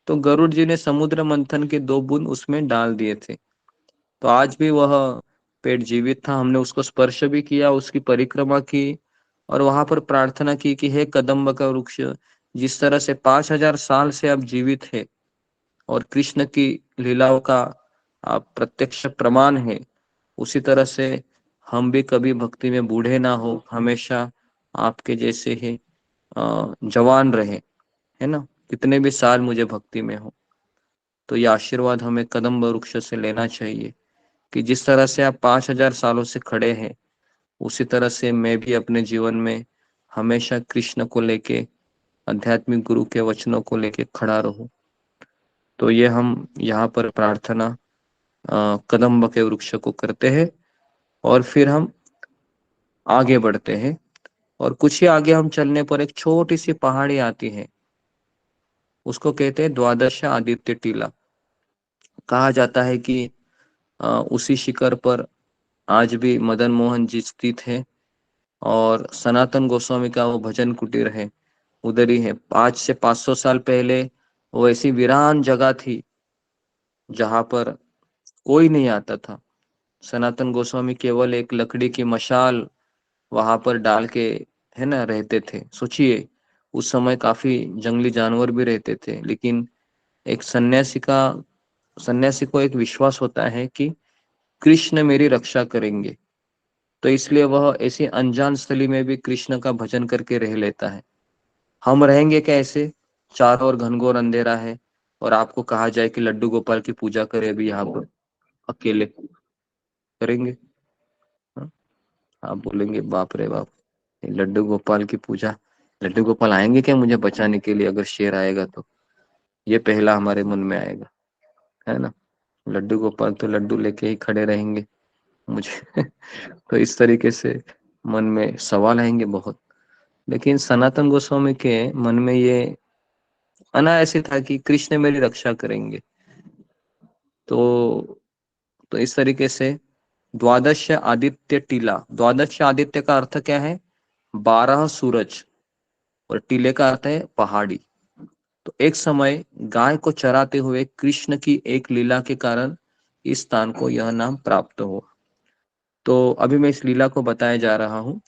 तो गरुड़ जी ने समुद्र मंथन के 2 बूंद उसमें डाल दिए थे। तो आज भी वह पेड़ जीवित था। हमने उसको स्पर्श भी किया, उसकी परिक्रमा की और वहां पर प्रार्थना की कि हे कदम्ब का वृक्ष, जिस तरह से 5000 साल से आप जीवित है और कृष्ण की लीलाओं का आप प्रत्यक्ष प्रमाण है, उसी तरह से हम भी कभी भक्ति में बूढ़े ना हो, हमेशा आपके जैसे ही जवान रहे, है ना, कितने भी साल मुझे भक्ति में हो। तो ये आशीर्वाद हमें कदम्ब वृक्ष से लेना चाहिए कि जिस तरह से आप 5000 सालों से खड़े हैं, उसी तरह से मैं भी अपने जीवन में हमेशा कृष्ण को लेके, आध्यात्मिक गुरु के वचनों को लेके खड़ा रहूं। तो ये हम यहाँ पर प्रार्थना कदम्ब के वृक्ष को करते हैं और फिर हम आगे बढ़ते हैं। और कुछ ही आगे हम चलने पर एक छोटी सी पहाड़ी आती है, उसको कहते हैं द्वादश आदित्य टीला। कहा जाता है कि उसी शिखर पर आज भी मदन मोहन जी स्थित है और सनातन गोस्वामी का वो भजन कुटीर है, उधर ही है। आज से 500 साल पहले वो ऐसी वीरान जगह थी जहां पर कोई नहीं आता था। सनातन गोस्वामी केवल एक लकड़ी की मशाल वहां पर डाल के, है ना, रहते थे। सोचिए उस समय काफी जंगली जानवर भी रहते थे, लेकिन एक सन्यासी को एक विश्वास होता है कि कृष्ण मेरी रक्षा करेंगे, तो इसलिए वह ऐसी अनजान स्थली में भी कृष्ण का भजन करके रह लेता है। हम रहेंगे कैसे? चारों ओर घनघोर अंधेरा है और आपको कहा जाए कि लड्डू गोपाल की पूजा करे, अभी यहाँ पर अकेले करेंगे? आप बोलेंगे बाप रे बाप, लड्डू गोपाल की पूजा, लड्डू गोपाल आएंगे क्या मुझे बचाने के लिए? अगर शेर आएगा तो ये पहला हमारे मन में आएगा, है ना। लड्डू गोपाल तो लड्डू लेके ही खड़े रहेंगे मुझे तो इस तरीके से मन में सवाल आएंगे बहुत। लेकिन सनातन गोस्वामी के मन में ये अनायास था कि कृष्ण मेरी रक्षा करेंगे। तो इस तरीके से द्वादश आदित्य टीला, द्वादश आदित्य का अर्थ क्या है? 12 सूरज, और टीले का अर्थ है पहाड़ी। तो एक समय गाय को चराते हुए कृष्ण की एक लीला के कारण इस स्थान को यह नाम प्राप्त हुआ। तो अभी मैं इस लीला को बताया जा रहा हूँ।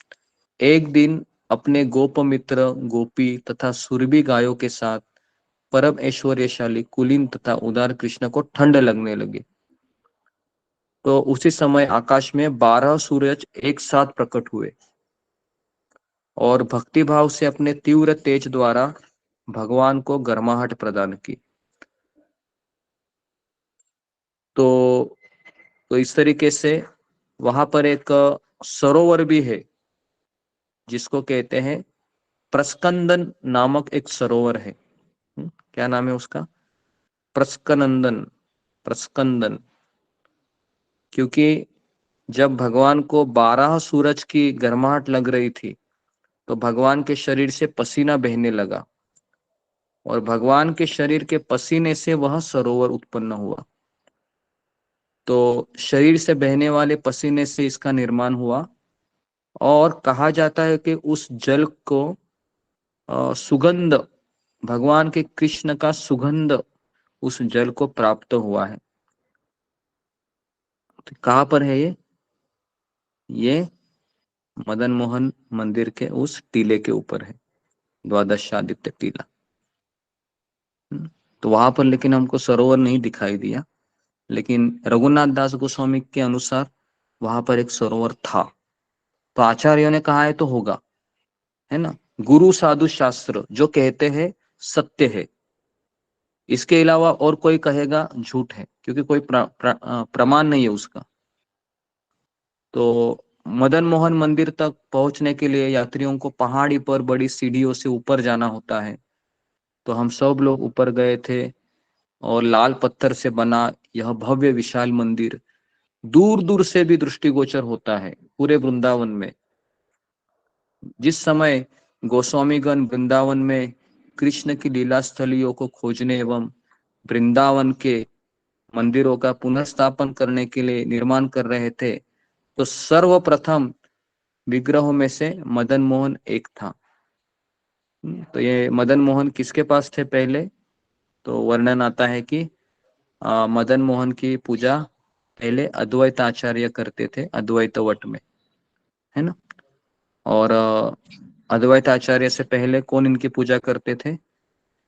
एक दिन अपने गोप मित्र, गोपी तथा सुरभि गायों के साथ परम ऐश्वर्यशाली कुलीन तथा उदार कृष्ण को ठंड लगने लगी। तो उसी समय आकाश में 12 सूरज एक साथ प्रकट हुए और भक्ति भाव से अपने तीव्र तेज द्वारा भगवान को गर्माहट प्रदान की। तो इस तरीके से वहां पर एक सरोवर भी है जिसको कहते हैं प्रस्कंदन नामक एक सरोवर है। क्या नाम है उसका? प्रस्कनंदन, प्रस्कंदन। क्योंकि जब भगवान को 12 सूरज की गर्माहट लग रही थी तो भगवान के शरीर से पसीना बहने लगा और भगवान के शरीर के पसीने से वह सरोवर उत्पन्न हुआ। तो शरीर से बहने वाले पसीने से इसका निर्माण हुआ और कहा जाता है कि उस जल को सुगंध, भगवान के कृष्ण का सुगंध उस जल को प्राप्त हुआ है। तो कहाँ पर है ये मदन मोहन मंदिर के उस टीले के ऊपर है, द्वादशादित्य टीला। तो वहां पर लेकिन हमको सरोवर नहीं दिखाई दिया, लेकिन रघुनाथ दास गोस्वामी के अनुसार वहां पर एक सरोवर था। तो आचार्यों ने कहा है तो होगा, है ना। गुरु साधु शास्त्र जो कहते हैं सत्य है, इसके अलावा और कोई कहेगा झूठ है, क्योंकि कोई प्रमाण नहीं है उसका। तो मदन मोहन मंदिर तक पहुंचने के लिए यात्रियों को पहाड़ी पर बड़ी सीढ़ियों से ऊपर जाना होता है। तो हम सब लोग ऊपर गए थे और लाल पत्थर से बना यह भव्य विशाल मंदिर दूर दूर से भी दृष्टिगोचर होता है पूरे वृंदावन में। जिस समय गोस्वामीगण वृंदावन में कृष्ण की लीला स्थलियों को खोजने एवं वृंदावन के मंदिरों का पुनर्स्थापन करने के लिए निर्माण कर रहे थे, तो सर्वप्रथम विग्रहों में से मदन मोहन एक था। तो ये मदन मोहन किसके पास थे पहले? तो वर्णन आता है कि मदन मोहन की पूजा पहले अद्वैत आचार्य करते थे, अद्वैत वट में, है ना। और अद्वैत आचार्य से पहले कौन इनकी पूजा करते थे?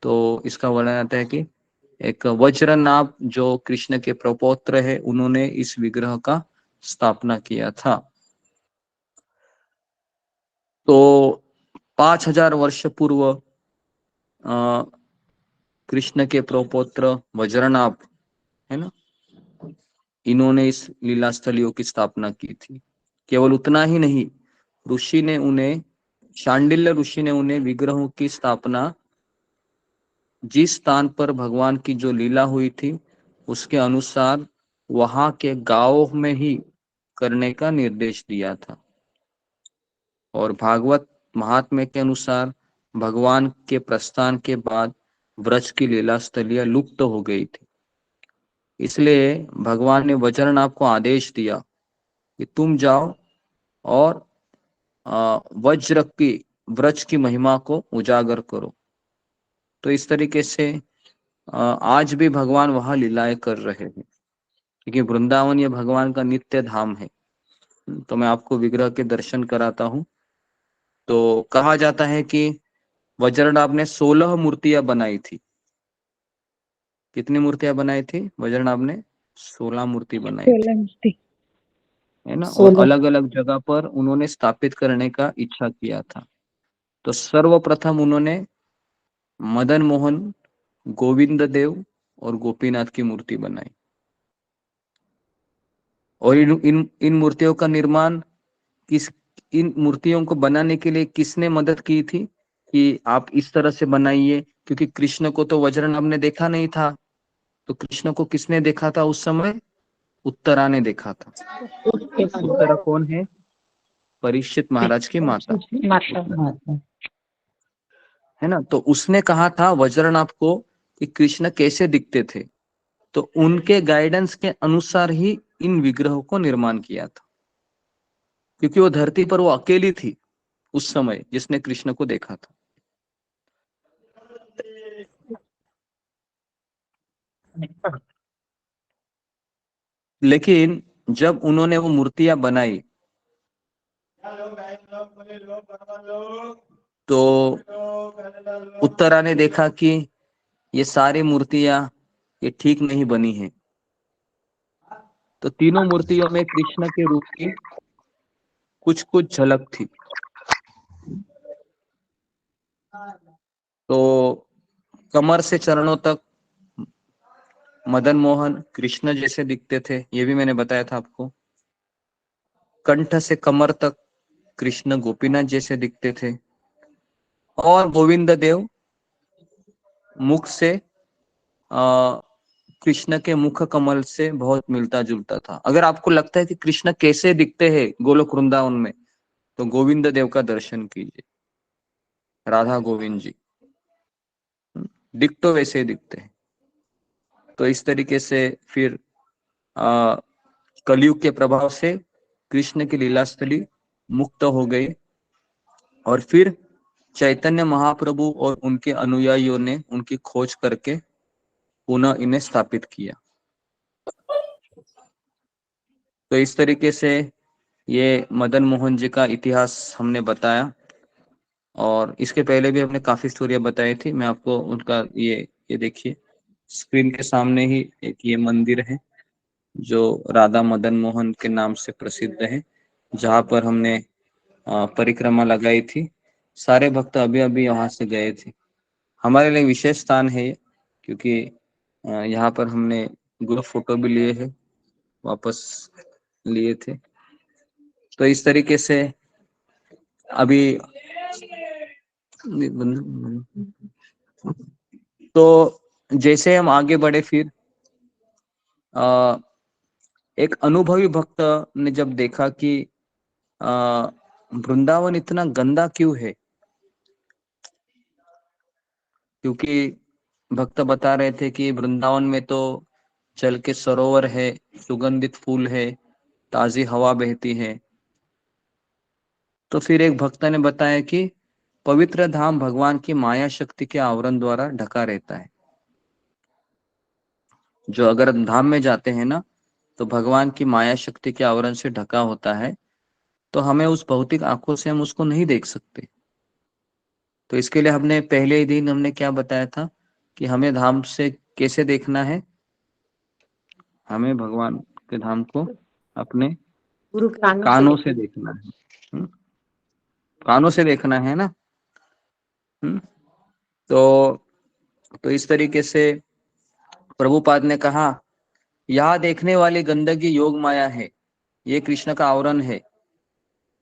तो इसका वर्णन आता है कि एक वज्रनाभ जो कृष्ण के प्रपौत्र है, उन्होंने इस विग्रह का स्थापना किया था। तो 5000 वर्ष पूर्व कृष्ण के प्रपौत्र वज्रनाभ, है ना, इन्होंने इस लीला स्थलियों की स्थापना की थी। केवल उतना ही नहीं, ऋषि ने उन्हें, शांडिल्य ऋषि ने उन्हें विग्रहों की स्थापना जिस स्थान पर भगवान की जो लीला हुई थी उसके अनुसार वहां के गांवों में ही करने का निर्देश दिया था। और भागवत महात्म्य के अनुसार भगवान के प्रस्थान के बाद ब्रज की लीला स्थलियां लुप्त हो गई थी। इसलिए भगवान ने वज्रनाभ को आदेश दिया कि तुम जाओ और ब्रज की महिमा को उजागर करो। तो इस तरीके से आज भी भगवान वहां लीलाएं कर रहे हैं, क्योंकि वृंदावन ये भगवान का नित्य धाम है। तो मैं आपको विग्रह के दर्शन कराता हूँ। तो कहा जाता है कि वज्रनाभ ने 16 मूर्तियां बनाई थी। कितनी मूर्तियां बनाई थी वज्रनाभ ने? 16 मूर्ति बनाई थी, है ना। और अलग अलग जगह पर उन्होंने स्थापित करने का इच्छा किया था। तो सर्वप्रथम उन्होंने मदन मोहन, गोविंद देव और गोपीनाथ की मूर्ति बनाई। और इन मूर्तियों का निर्माण इन मूर्तियों को बनाने के लिए किसने मदद की थी कि आप इस तरह से बनाइए? क्योंकि कृष्ण को तो वज्रनाभ ने देखा नहीं था। तो कृष्ण को किसने देखा था उस समय? उत्तरा ने देखा था। उत्तरा कौन है? परीक्षित महाराज की माता, है ना। तो उसने कहा था वज्रनाभ को कि कृष्ण कैसे दिखते थे, तो उनके गाइडेंस के अनुसार ही इन विग्रहों को निर्माण किया था। क्योंकि वो धरती पर वो अकेली थी, उस समय जिसने कृष्ण को देखा था। लेकिन जब उन्होंने वो मूर्तियां बनाई तो उत्तरा ने देखा कि ये सारी मूर्तियां ये ठीक नहीं बनी है। तो तीनों मूर्तियों में कृष्ण के रूप की कुछ कुछ झलक थी। तो कमर से चरणों तक मदन मोहन कृष्ण जैसे दिखते थे, ये भी मैंने बताया था आपको। कंठ से कमर तक कृष्ण गोपीनाथ जैसे दिखते थे। और गोविंद देव मुख से कृष्ण के मुख कमल से बहुत मिलता जुलता था। अगर आपको लगता है कि कृष्ण कैसे दिखते हैं गोलोक वृंदावन में, तो गोविंद देव का दर्शन कीजिए। राधा गोविंद जी डिक्टो वैसे ही दिखते हैं। तो इस तरीके से फिर कलयुग के प्रभाव से कृष्ण की लीलास्थली मुक्त हो गई और फिर चैतन्य महाप्रभु और उनके अनुयायियों ने उनकी खोज करके पुनः इन्हें स्थापित किया। तो इस तरीके से ये मदन मोहन जी का इतिहास हमने बताया। और इसके पहले भी हमने काफी स्टोरियां बताई थी। मैं आपको उनका ये देखिए स्क्रीन के सामने ही एक ये मंदिर है जो राधा मदन मोहन के नाम से प्रसिद्ध है, जहाँ पर हमने परिक्रमा लगाई थी। सारे भक्त अभी अभी यहाँ से गए थे। हमारे लिए विशेष स्थान है ये, क्योंकि यहाँ पर हमने ग्रुप फोटो भी लिए है, वापस लिए थे। तो इस तरीके से अभी तो जैसे हम आगे बढ़े, फिर एक अनुभवी भक्त ने जब देखा कि वृंदावन इतना गंदा क्यों है, क्योंकि भक्त बता रहे थे कि वृंदावन में तो जल के सरोवर है, सुगंधित फूल है, ताजी हवा बहती है। तो फिर एक भक्त ने बताया कि पवित्र धाम भगवान की माया शक्ति के आवरण द्वारा ढका रहता है। जो अगर धाम में जाते हैं ना, तो भगवान की माया शक्ति के आवरण से ढका होता है, तो हमें उस भौतिक आंखों से हम उसको नहीं देख सकते। तो इसके लिए हमने पहले ही दिन हमने क्या बताया था कि हमें धाम से कैसे देखना है, हमें भगवान के धाम को अपने कानों से देखना है। कानों से देखना है ना। तो इस तरीके से प्रभुपाद ने कहा, यहाँ देखने वाली गंदगी योग माया है, ये कृष्ण का आवरण है।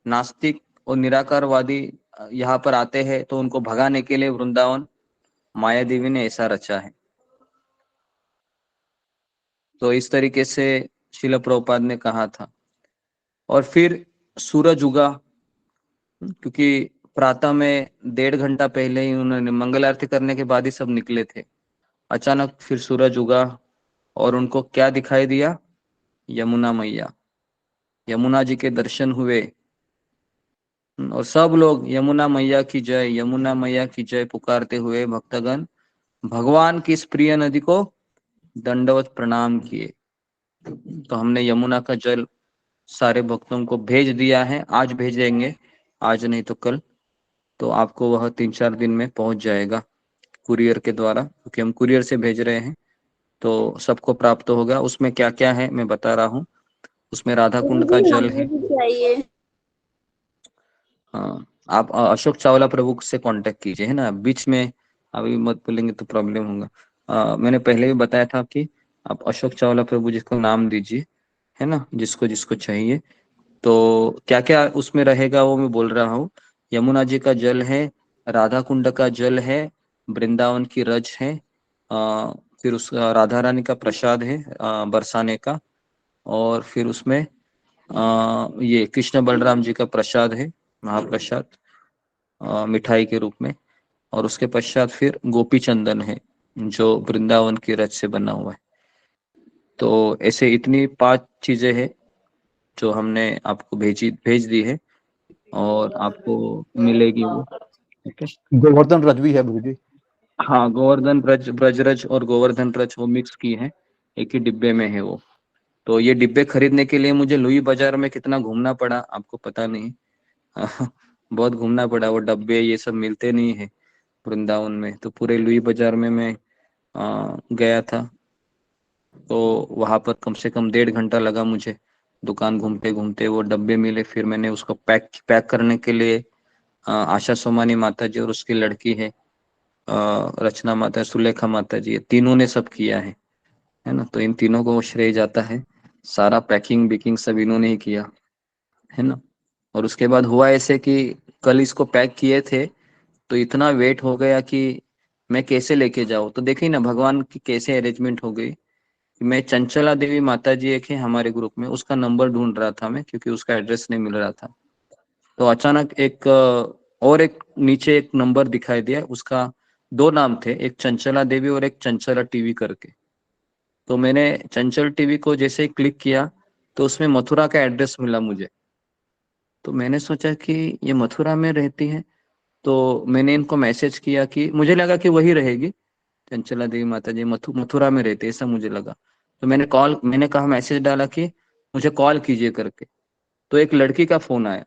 नास्तिक और निराकारवादी यहाँ पर आते हैं तो उनको भगाने के लिए वृंदावन माया देवी ने ऐसा रचा है। तो इस तरीके से शिल प्रभुपाद ने कहा था। और फिर सूरज उगा, क्योंकि प्रातः में 1.5 घंटा पहले ही उन्होंने मंगल आरती करने के बाद ही सब निकले थे। अचानक फिर सूरज उगा और उनको क्या दिखाई दिया? यमुना मैया, यमुना जी के दर्शन हुए और सब लोग यमुना मैया की जय, यमुना मैया की जय पुकारते हुए भक्तगण भगवान की इस प्रिय नदी को दंडवत प्रणाम किए। तो हमने यमुना का जल सारे भक्तों को भेज दिया है, आज भेज देंगे, आज नहीं तो कल। तो आपको वह 3-4 दिन में पहुंच जाएगा कुरियर के द्वारा, क्योंकि हम कुरियर से भेज रहे हैं, तो सबको प्राप्त होगा। उसमें क्या क्या है मैं बता रहा हूँ। उसमें राधा कुंड का जल है। हाँ, आप अशोक चावला प्रभु से कांटेक्ट कीजिए, है ना। बीच में अभी मत बोलेंगे तो प्रॉब्लम होगा। मैंने पहले भी बताया था कि आप अशोक चावला प्रभु जी को नाम दीजिए, है ना, जिसको जिसको चाहिए। तो क्या क्या उसमें रहेगा वो मैं बोल रहा हूँ। यमुना जी का जल है, राधा कुंड का जल है, वृंदावन की रज है, फिर उस राधा रानी का प्रसाद है बरसाने का, और फिर उसमें ये कृष्ण बलराम जी का प्रसाद है, महाप्रसाद मिठाई के रूप में। और उसके पश्चात फिर गोपी चंदन है जो वृंदावन की रज से बना हुआ है। तो ऐसे इतनी 5 चीजें हैं जो हमने आपको भेज दी है। और आपको मिलेगी वो। ठीक है। गोवर्धन रज भी है गुरु जी। हाँ, गोवर्धन ब्रज, ब्रजरज और गोवर्धन रज वो मिक्स की है, एक ही डिब्बे में है वो। तो ये डिब्बे खरीदने के लिए मुझे लुई बाजार में कितना घूमना पड़ा आपको पता नहीं। बहुत घूमना पड़ा, वो डब्बे ये सब मिलते नहीं है वृंदावन में। तो पूरे लुई बाजार में मैं गया था, तो वहां पर कम से कम 1.5 घंटा लगा मुझे दुकान घूमते घूमते। वो डब्बे मिले, फिर मैंने उसको पैक करने के लिए आशा सोमानी माता जी और उसकी लड़की है रचना माता, सुलेखा माता जी, ये तीनों ने सब किया है ना। तो इन तीनों को श्रेय जाता है, सारा पैकिंग बिकिंग सब इन्होंने ही किया, है ना। और उसके बाद हुआ ऐसे कि कल इसको पैक किए थे, तो इतना वेट हो गया कि मैं कैसे लेके जाऊँ। तो देखिए ना भगवान की कैसे अरेंजमेंट हो गई। मैं चंचला देवी माता जी एक है हमारे ग्रुप में, उसका नंबर ढूंढ रहा था मैं, क्योंकि उसका एड्रेस नहीं मिल रहा था। तो अचानक एक और एक नीचे एक नंबर दिखाई दिया, उसका 2 नाम थे, एक चंचला देवी और एक चंचला टीवी करके। तो मैंने चंचल टीवी को जैसे ही क्लिक किया तो उसमें मथुरा का एड्रेस मिला मुझे। तो मैंने सोचा कि ये मथुरा में रहती है, तो मैंने इनको मैसेज किया कि मुझे लगा कि वही रहेगी, चंचला देवी माता जी मथुरा में रहती है ऐसा मुझे लगा। तो मैंने कहा, मैसेज डाला कि मुझे कॉल कीजिए करके। तो एक लड़की का फोन आया,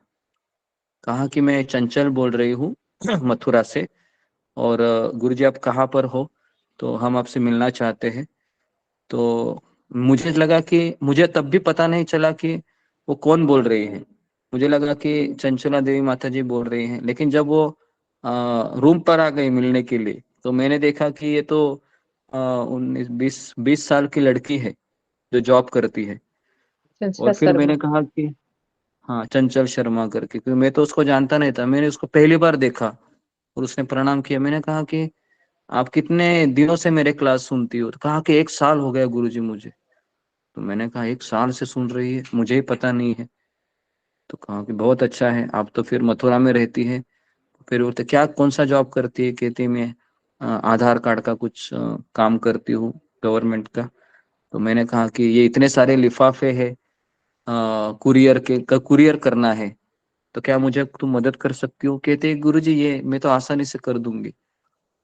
कहा कि मैं चंचल बोल रही हूँ मथुरा से, और गुरुजी आप कहाँ पर हो, तो हम आपसे मिलना चाहते हैं। तो मुझे लगा कि मुझे तब भी पता नहीं चला कि वो कौन बोल रही है। मुझे लगा कि चंचला देवी माता जी बोल रही हैं, लेकिन जब वो रूम पर आ गई मिलने के लिए, तो मैंने देखा कि ये तो 19-20 साल की लड़की है जो जॉब करती है। चंचला और फिर शर्मा। मैंने कहा कि हाँ, चंचल शर्मा करके, क्योंकि मैं तो उसको जानता नहीं था, मैंने उसको पहली बार देखा। और उसने प्रणाम किया, मैंने कहा कि आप कितने दिनों से मेरे क्लास सुनती हो, तो कहा कि 1 साल हो गया गुरुजी मुझे। तो मैंने कहा 1 साल से सुन रही है, मुझे ही पता नहीं है। तो कहा कि बहुत अच्छा है, आप तो फिर मथुरा में रहती है। फिर वो तो क्या कौन सा जॉब करती है, कहती मैं आधार कार्ड का कुछ काम करती हूँ गवर्नमेंट का। तो मैंने कहा कि ये इतने सारे लिफाफे है कुरियर कुरियर करना है, तो क्या मुझे तुम मदद कर सकती हो। कहते गुरुजी ये मैं तो आसानी से कर दूंगी।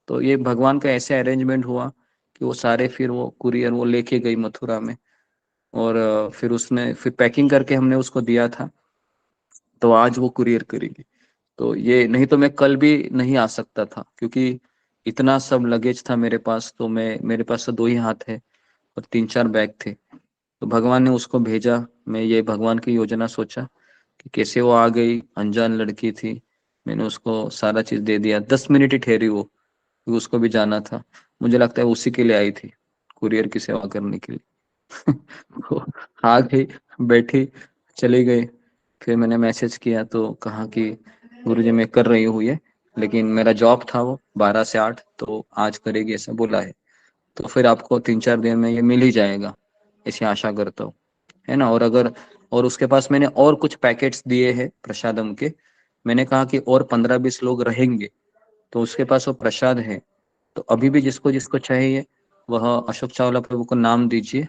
तो ये भगवान का ऐसे अरेंजमेंट हुआ कि वो सारे फिर वो कुरियर वो लेके गई मथुरा में। और फिर उसने फिर पैकिंग करके हमने उसको दिया था, तो आज वो कुरियर करेगी। तो ये नहीं तो मैं कल भी नहीं आ सकता था, क्योंकि इतना सब लगेज था मेरे पास। तो मेरे पास तो 2 ही हाथ है और 3-4 बैग थे। तो भगवान ने उसको भेजा, मैं ये भगवान की योजना सोचा कि कैसे वो आ गई, अनजान लड़की थी। मैंने उसको सारा चीज दे दिया, 10 मिनट ही ठहरी वो, क्योंकि उसको भी जाना था। मुझे लगता है उसी के लिए आई थी, कुरियर की सेवा करने के लिए। वो आ गई, बैठी, चली गई। फिर मैंने मैसेज किया तो कहा कि गुरुजी मैं कर रही हूँ ये, लेकिन मेरा जॉब था वो 12 से 8, तो आज करेगी ऐसा बोला है। तो फिर आपको 3-4 दिन में ये मिल ही जाएगा, ऐसी आशा करता हूँ, है ना। और उसके पास मैंने और कुछ पैकेट्स दिए हैं प्रसादम के। मैंने कहा कि और 15-20 लोग रहेंगे, तो उसके पास वो प्रसाद है। तो अभी भी जिसको जिसको चाहिए वह अशोक चावला प्रभु को नाम दीजिए,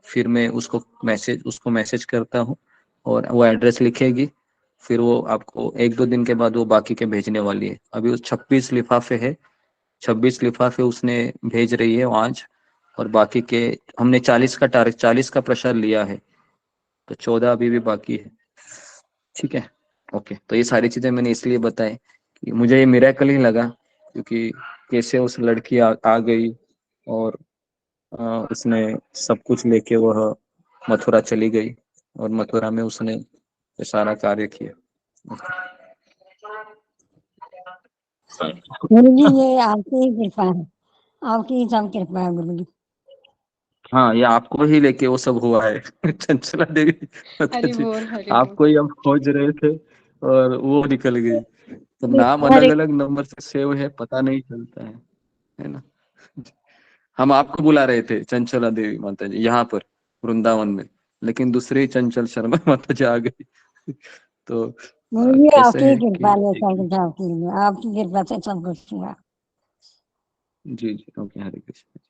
फिर मैं उसको मैसेज करता हूँ और वो एड्रेस लिखेगी। फिर वो आपको 1-2 दिन के बाद वो बाकी के भेजने वाली है। अभी उस 26 लिफाफे है, 26 लिफाफे उसने भेज रही है वो आज। और बाकी के हमने 40 का टारगेट, 40 का प्रसाद लिया है, तो 14 अभी भी बाकी है। ठीक है, ओके। तो ये सारी चीजें मैंने इसलिए बताई कि मुझे ये मिरेकल ही लगा, क्योंकि कैसे उस लड़की आ गई और उसने सब कुछ लेके वह मथुरा चली गई, और मथुरा में उसने ये सारा कार्य किया। गुरु जी ये आपकी ही कृपा है, आपकी ही सब कृपा है गुरु जी। हाँ, ये आपको ही लेके वो सब हुआ है। चंचला देवी माता हरि जी बोल हरि बोल। आपको ही हम खोज रहे थे और वो निकल गई। तो नाम अलग हरे अलग नंबर से सेव है, पता नहीं चलता है ना। हम आपको बुला रहे थे चंचला देवी माता जी यहाँ पर वृंदावन में, लेकिन दूसरी चंचल शर्मा माता जी आ गई। तो गुरु जी कैसे आपकी ही है कृपा कि है, एक सब कुछ आपकी ही है, आपकी कृपा से सब कुछ हुआ। जी जी, ओके, हरे कृष्ण।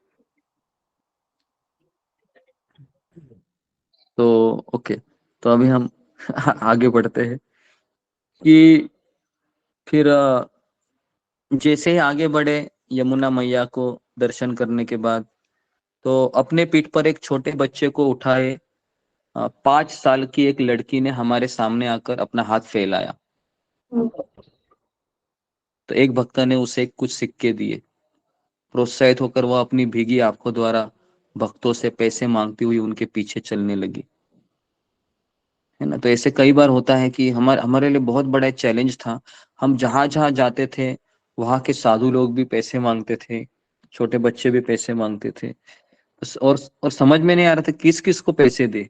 तो ओके, तो अभी हम आगे बढ़ते हैं। कि फिर जैसे ही आगे बढ़े यमुना मैया को दर्शन करने के बाद, तो अपने पीठ पर एक छोटे बच्चे को उठाए 5 साल की एक लड़की ने हमारे सामने आकर अपना हाथ फैलाया। तो एक भक्त ने उसे कुछ सिक्के दिए। प्रोत्साहित होकर वह अपनी भीगी आंखों द्वारा भक्तों से पैसे मांगती हुई उनके पीछे चलने लगी, है ना। तो ऐसे कई बार होता है कि हमारे लिए बहुत बड़ा चैलेंज था। हम जहां जहां जाते थे वहां के साधु लोग भी पैसे मांगते थे, छोटे बच्चे भी पैसे मांगते थे, और समझ में नहीं आ रहा था किस किस को पैसे दे,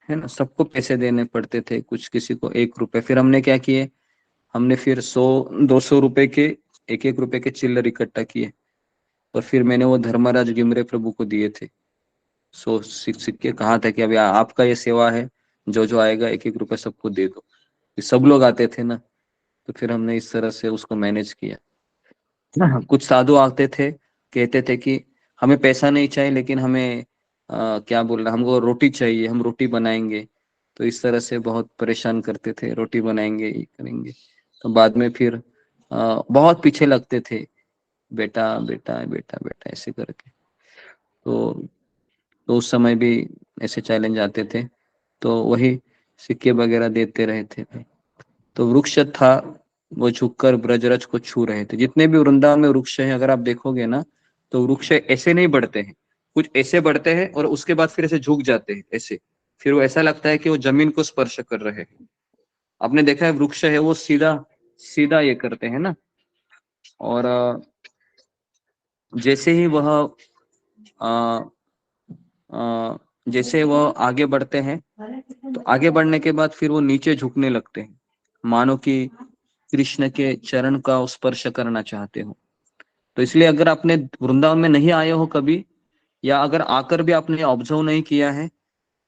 है ना। सबको पैसे देने पड़ते थे, कुछ किसी को 1 रुपए। फिर हमने क्या किए, हमने फिर 100-200 रुपए के 1-1 रुपए के चिल्लर इकट्ठा किए, और फिर मैंने वो धर्मराज गिमरे प्रभु को दिए थे। सिक्के कहा था कि अभी आपका ये सेवा है, जो जो आएगा 1-1 रुपए सबको दे दो। सब लोग आते थे ना, तो फिर हमने इस तरह से उसको मैनेज किया। कुछ साधु आते थे, कहते थे कि हमें पैसा नहीं चाहिए, लेकिन हमें क्या बोल रहा, हमको रोटी चाहिए, हम रोटी बनाएंगे। तो इस तरह से बहुत परेशान करते थे, रोटी बनाएंगे, ये करेंगे। तो बाद में फिर बहुत पीछे लगते थे, बेटा बेटा बेटा बेटा ऐसे करके। तो उस समय भी ऐसे चैलेंज आते थे, तो वही सिक्के वगैरह देते रहते थे। तो वृक्ष था, वो झुककर ब्रजरज को छू रहे थे। जितने भी वृंदावन में वृक्ष हैं, अगर आप देखोगे ना, तो वृक्ष ऐसे नहीं बढ़ते हैं, कुछ ऐसे बढ़ते हैं और उसके बाद फिर ऐसे झुक जाते हैं ऐसे। फिर वो ऐसा लगता है कि वो जमीन को स्पर्श कर रहे हैं। आपने देखा है वृक्ष है वो सीधा सीधा ये करते हैं ना। और जैसे ही वह जैसे वह आगे बढ़ते हैं, तो आगे बढ़ने के बाद फिर वो नीचे झुकने लगते हैं, मानो कि कृष्ण के चरण का स्पर्श करना चाहते हो। तो इसलिए अगर आपने वृंदावन में नहीं आए हो कभी, या अगर आकर भी आपने ऑब्जर्व नहीं किया है,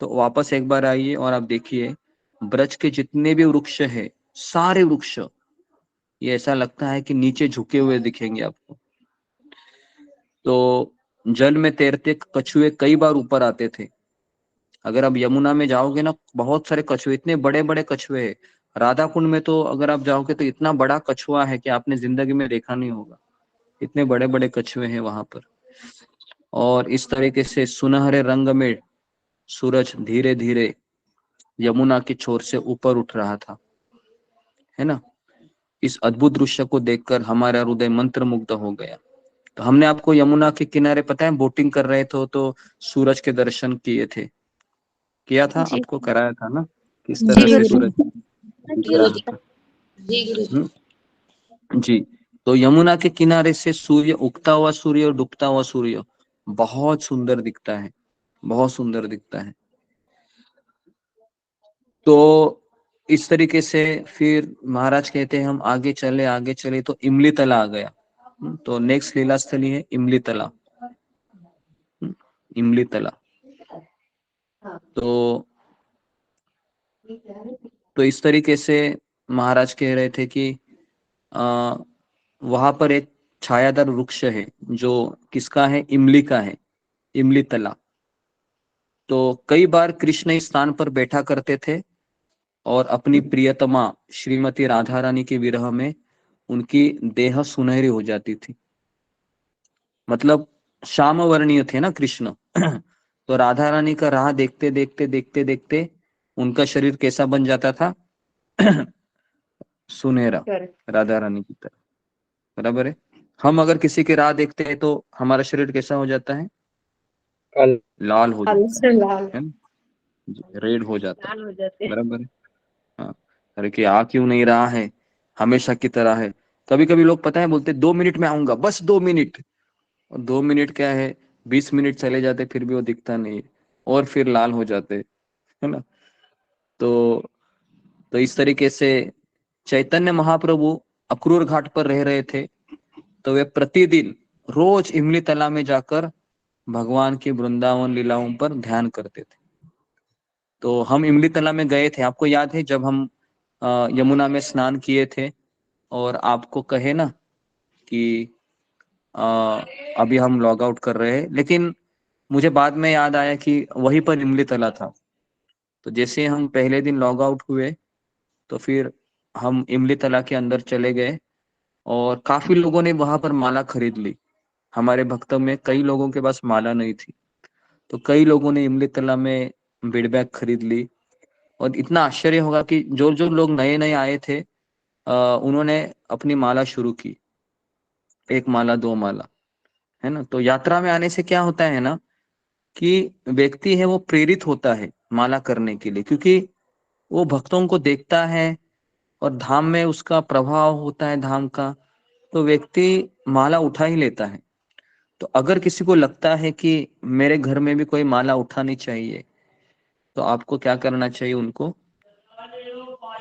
तो वापस एक बार आइए और आप देखिए ब्रज के जितने भी वृक्ष है, सारे वृक्ष ये ऐसा लगता है कि नीचे झुके हुए दिखेंगे आपको। तो जल में तैरते कछुए कई बार ऊपर आते थे। अगर आप यमुना में जाओगे ना, बहुत सारे कछुए, इतने बड़े बड़े कछुए हैं। राधा कुंड में तो अगर आप जाओगे तो इतना बड़ा कछुआ है कि आपने जिंदगी में देखा नहीं होगा, इतने बड़े बड़े कछुए हैं वहां पर। और इस तरीके से सुनहरे रंग में सूरज धीरे धीरे यमुना की छोर से ऊपर उठ रहा था, है ना। इस अद्भुत दृश्य को देखकर हमारा हृदय मंत्र मुग्ध हो गया। तो हमने आपको यमुना के किनारे, पता है, बोटिंग कर रहे थे, तो सूरज के दर्शन किए थे, किया था, जी आपको कराया था ना, किस जी तरह से गुरु सूरज दिख रहा था। जी। तो यमुना के किनारे से सूर्य, उगता हुआ सूर्य और डूबता हुआ सूर्य बहुत सुंदर दिखता है, बहुत सुंदर दिखता है। तो इस तरीके से फिर महाराज कहते हैं हम आगे चले तो इमली तला आ गया। तो नेक्स्ट लीला स्थली है इमली तला। इमली तला। तो इस तरीके से महाराज कह रहे थे कि वहां पर एक छायादार वृक्ष है जो किसका है, इमली का है, इमली तला। तो कई बार कृष्ण इस स्थान पर बैठा करते थे और अपनी प्रियतमा श्रीमती राधा रानी के विरह में उनकी देह सुनहरी हो जाती थी। मतलब श्याम वर्णीय थे ना कृष्ण। तो राधा रानी का राह देखते देखते देखते देखते उनका शरीर कैसा बन जाता था, सुनहरा, राधा रानी की तरह। बराबर है। हम अगर किसी की राह देखते हैं तो हमारा शरीर कैसा हो जाता है, लाल हो जाता है ना, रेड हो जाता है। बराबर है। हाँ, अरे कि आ क्यों नहीं रहा है, हमेशा की तरह है। कभी कभी लोग, पता है, बोलते 2 मिनट में आऊंगा, बस 2 मिनट। और 2 मिनट क्या है, 20 मिनट चले जाते फिर भी वो दिखता नहीं है, और फिर लाल हो जाते, है ना। तो इस तरीके से चैतन्य महाप्रभु अक्रूर घाट पर रह रहे थे, तो वे प्रतिदिन रोज इमली तला में जाकर भगवान की वृंदावन लीलाओं पर ध्यान करते थे। तो हम इमली तला में गए थे, आपको याद है, जब हम यमुना में स्नान किए थे और आपको कहे ना कि अभी हम लॉग आउट कर रहे हैं, लेकिन मुझे बाद में याद आया कि वहीं पर इमली तला था। तो जैसे हम पहले दिन लॉग आउट हुए, तो फिर हम इमलीतला के अंदर चले गए और काफी लोगों ने वहां पर माला खरीद ली। हमारे भक्तों में कई लोगों के पास माला नहीं थी, तो कई लोगों ने इमलीतला में बीड बैग खरीद ली। और इतना आश्चर्य होगा कि जो जो लोग नए नए आए थे उन्होंने अपनी माला शुरू की, 1 माला 2 माला, है ना। तो यात्रा में आने से क्या होता है ना कि व्यक्ति है वो प्रेरित होता है माला करने के लिए, क्योंकि वो भक्तों को देखता है और धाम में उसका प्रभाव होता है धाम का, तो व्यक्ति माला उठा ही लेता है। तो अगर किसी को लगता है कि मेरे घर में भी कोई माला उठानी चाहिए, तो आपको क्या करना चाहिए, उनको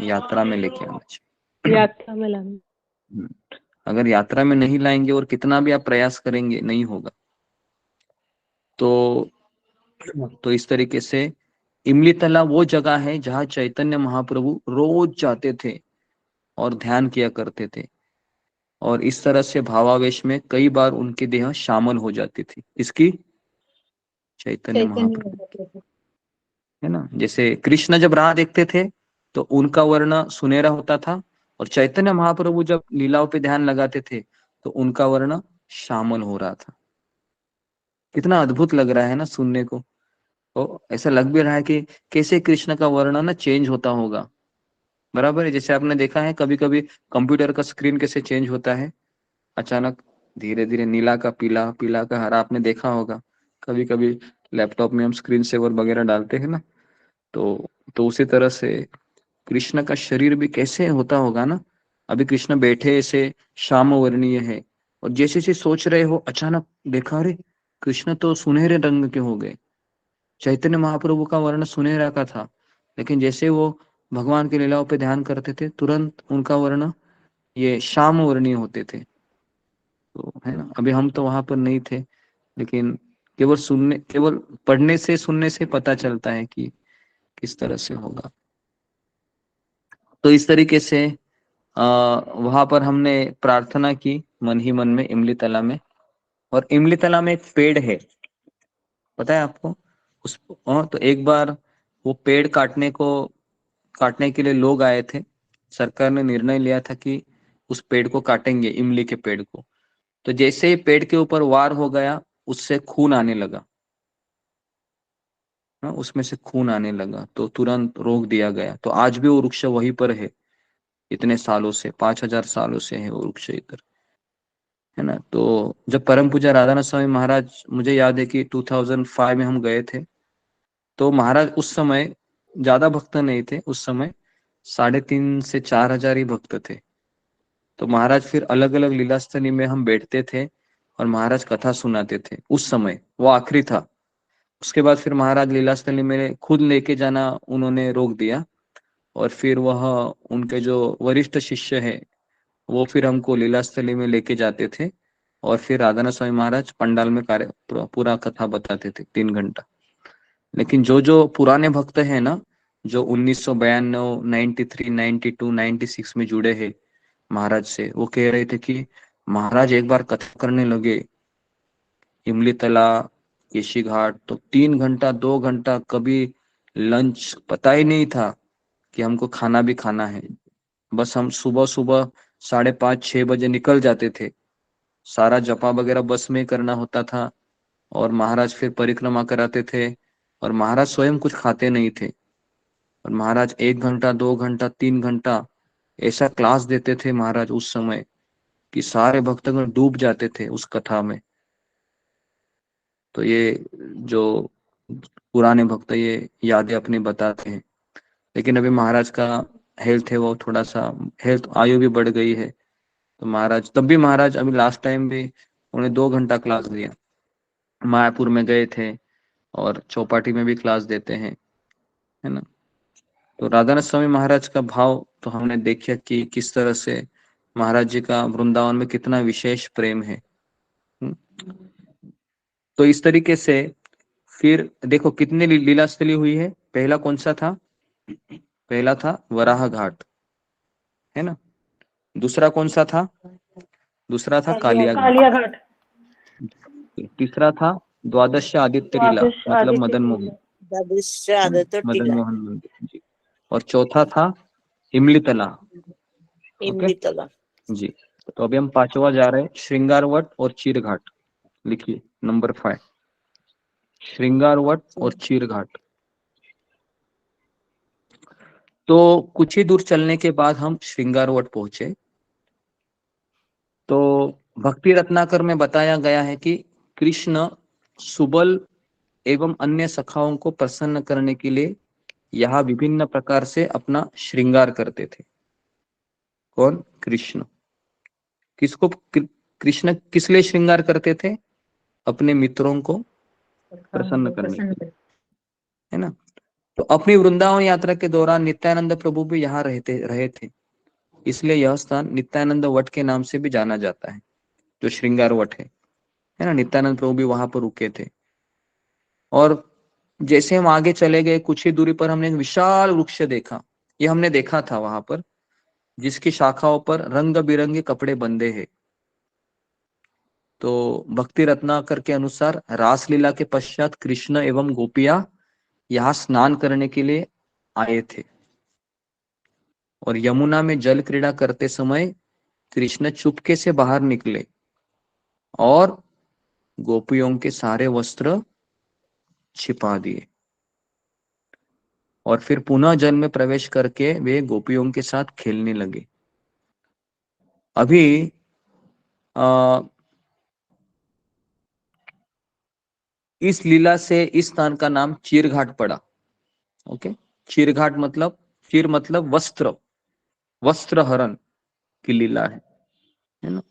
यात्रा में लेके आना चाहिए। यात्रा में लाना। अगर यात्रा में नहीं लाएंगे और कितना भी आप प्रयास करेंगे नहीं होगा। तो इस तरीके से इमलीतला वो जगह है जहाँ चैतन्य महाप्रभु रोज जाते थे और ध्यान किया करते थे, और इस तरह से भावावेश में कई बार उनकी देह शामिल हो जाती थी। इसकी चैतन्य महाप्रभु, है ना। जैसे कृष्ण जब राह देखते थे तो उनका वर्ण सुनहरा होता था, और चैतन्य महाप्रभु जब लीलाओं पे ध्यान लगाते थे तो उनका वर्ण श्यामल हो रहा था। कितना अद्भुत लग रहा है ना सुनने को। तो ऐसा लग भी रहा है कि कैसे कृष्ण का वर्ण ना चेंज होता होगा। बराबर है, जैसे आपने देखा है कभी कभी कंप्यूटर का स्क्रीन कैसे चेंज होता है, अचानक धीरे धीरे नीला का पीला, पीला का हरा, आपने देखा होगा। कभी कभी लैपटॉप में हम स्क्रीन सेवर वगैरह डालते हैं ना, तो उसी तरह से कृष्ण का शरीर भी कैसे होता होगा ना। अभी कृष्ण बैठे ऐसे श्याम वर्णीय है, और जैसे जैसे सोच रहे हो अचानक देखा, अरे कृष्ण तो सुनहरे रंग के हो गए। चैतन्य महाप्रभु का वर्ण सुनहरा का था, लेकिन जैसे वो भगवान की लीलाओं पे ध्यान करते थे तुरंत उनका वर्ण ये श्याम वर्णीय होते थे। तो है ना, अभी हम तो वहां पर नहीं थे, लेकिन केवल पढ़ने से सुनने से पता चलता है कि किस तरह से होगा। तो इस तरीके से वहां पर हमने प्रार्थना की मन ही मन में इमलीतला में। और इमलीतला में एक पेड़ है, पता है आपको उस। तो एक बार वो पेड़ काटने के लिए लोग आए थे। सरकार ने निर्णय लिया था कि उस पेड़ को काटेंगे, इमली के पेड़ को। तो जैसे ही पेड़ के ऊपर वार हो गया, उससे खून आने लगा। उसमें से खून आने लगा तो तुरंत रोक दिया गया। तो आज भी वो वृक्ष वहीं पर है, इतने सालों से, 5000 सालों से है वो वृक्ष इधर, है ना। तो जब परम पूज्य राधानाथ स्वामी महाराज, मुझे याद है कि 2005 में हम गए थे, तो महाराज उस समय ज्यादा भक्त नहीं थे। उस समय 3,500 से 4,000 ही भक्त थे। तो महाराज फिर अलग अलग लीलास्थली में हम बैठते थे और महाराज कथा सुनाते थे। उस समय वो आखिरी था। उसके बाद फिर महाराज लीलास्थली में खुद लेके जाना उन्होंने रोक दिया, और फिर वह उनके जो वरिष्ठ शिष्य है वो फिर हमको लीलास्थली में लेके जाते थे, और फिर राधानाथ स्वामी महाराज पंडाल में पूरा कथा बताते थे 3 घंटा। लेकिन जो जो पुराने भक्त हैं ना, जो 1992, 93, 92, 96 में जुड़े हैं महाराज से, वो कह रहे थे कि महाराज एक बार कथा करने लगे इमलीतला, केशी घाट, तो 3 घंटा 2 घंटा, कभी लंच पता ही नहीं था कि हमको खाना भी खाना है। बस हम सुबह सुबह 5:30-6 बजे निकल जाते थे। सारा जपा वगैरह बस में करना होता था, और महाराज फिर परिक्रमा कराते थे, और महाराज स्वयं कुछ खाते नहीं थे। और महाराज 1 घंटा 2 घंटा 3 घंटा ऐसा क्लास देते थे महाराज उस समय कि सारे भक्तगण डूब जाते थे उस कथा में। तो ये जो पुराने भक्त ये यादें अपनी बताते हैं। लेकिन अभी महाराज का हेल्थ है वो थोड़ा सा, हेल्थ आयु भी बढ़ गई है, तो महाराज तब भी महाराज अभी लास्ट टाइम भी उन्हें 2 घंटा क्लास दिया। मायापुर में गए थे और चौपाटी में भी क्लास देते हैं, है ना। तो राधानाथ स्वामी महाराज का भाव तो हमने देखा कि किस तरह से महाराज जी का वृंदावन में कितना विशेष प्रेम है। तो इस तरीके से फिर देखो कितने लीलास्थली हुई है। पहला कौन सा था? पहला था वराह घाट, है ना। दूसरा कौन सा था? दूसरा था कालिया घाट। तीसरा था द्वादश आदित्य लीला, मतलब मदन मोहन मंदिर जी। और चौथा था इमलीतला, इमलीतला। जी। तो अभी हम 5वां जा रहे हैं, श्रृंगारवट और चीरघाट। लिखिए नंबर 5, श्रृंगारवट और चीरघाट। तो कुछ ही दूर चलने के बाद हम श्रृंगारवट पहुंचे। तो भक्ति रत्नाकर में बताया गया है कि कृष्ण सुबल एवं अन्य सखाओं को प्रसन्न करने के लिए यहाँ विभिन्न प्रकार से अपना श्रृंगार करते थे। कौन? कृष्ण। किसको कृष्ण किस लिए श्रृंगार करते थे? अपने मित्रों को प्रसन्न करने के लिए, है ना। तो अपनी वृंदावन यात्रा के दौरान नित्यानंद प्रभु भी यहाँ रहे थे, इसलिए यह स्थान नित्यानंद वट के नाम से भी जाना जाता है, जो श्रृंगार वट है ना। नित्यानंद प्रभु भी वहां पर रुके थे। और जैसे हम आगे चले गए, कुछ ही दूरी पर हमने एक विशाल वृक्ष देखा। ये हमने देखा था वहां पर, जिसकी शाखाओं पर रंग बिरंगे कपड़े बंधे हैं। तो भक्ति रत्नाकर के अनुसार रासलीला के पश्चात कृष्ण एवं गोपियां यहाँ स्नान करने के लिए आए थे, और यमुना में जल क्रीड़ा करते समय कृष्ण चुपके से बाहर निकले और गोपियों के सारे वस्त्र छिपा दिए, और फिर पुनः जल में प्रवेश करके वे गोपियों के साथ खेलने लगे। अभी इस लीला से इस स्थान का नाम चीरघाट पड़ा। ओके, चीरघाट मतलब, चीर मतलब वस्त्र, वस्त्र हरण की लीला है ना।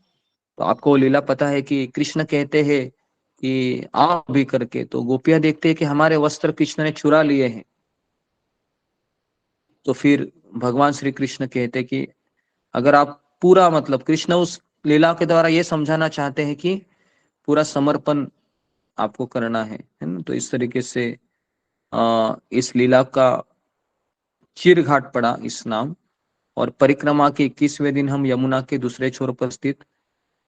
तो आपको लीला पता है कि कृष्ण कहते हैं कि आप भी करके, तो गोपियां देखते हैं कि हमारे वस्त्र कृष्ण ने चुरा लिए हैं। तो फिर भगवान श्री कृष्ण कहते कि अगर आप पूरा, मतलब कृष्ण उस लीला के द्वारा ये समझाना चाहते हैं कि पूरा समर्पण आपको करना है ना। तो इस तरीके से इस लीला का चीरघाट पड़ा इस नाम। और परिक्रमा के 21वें दिन हम यमुना के दूसरे छोर पर स्थित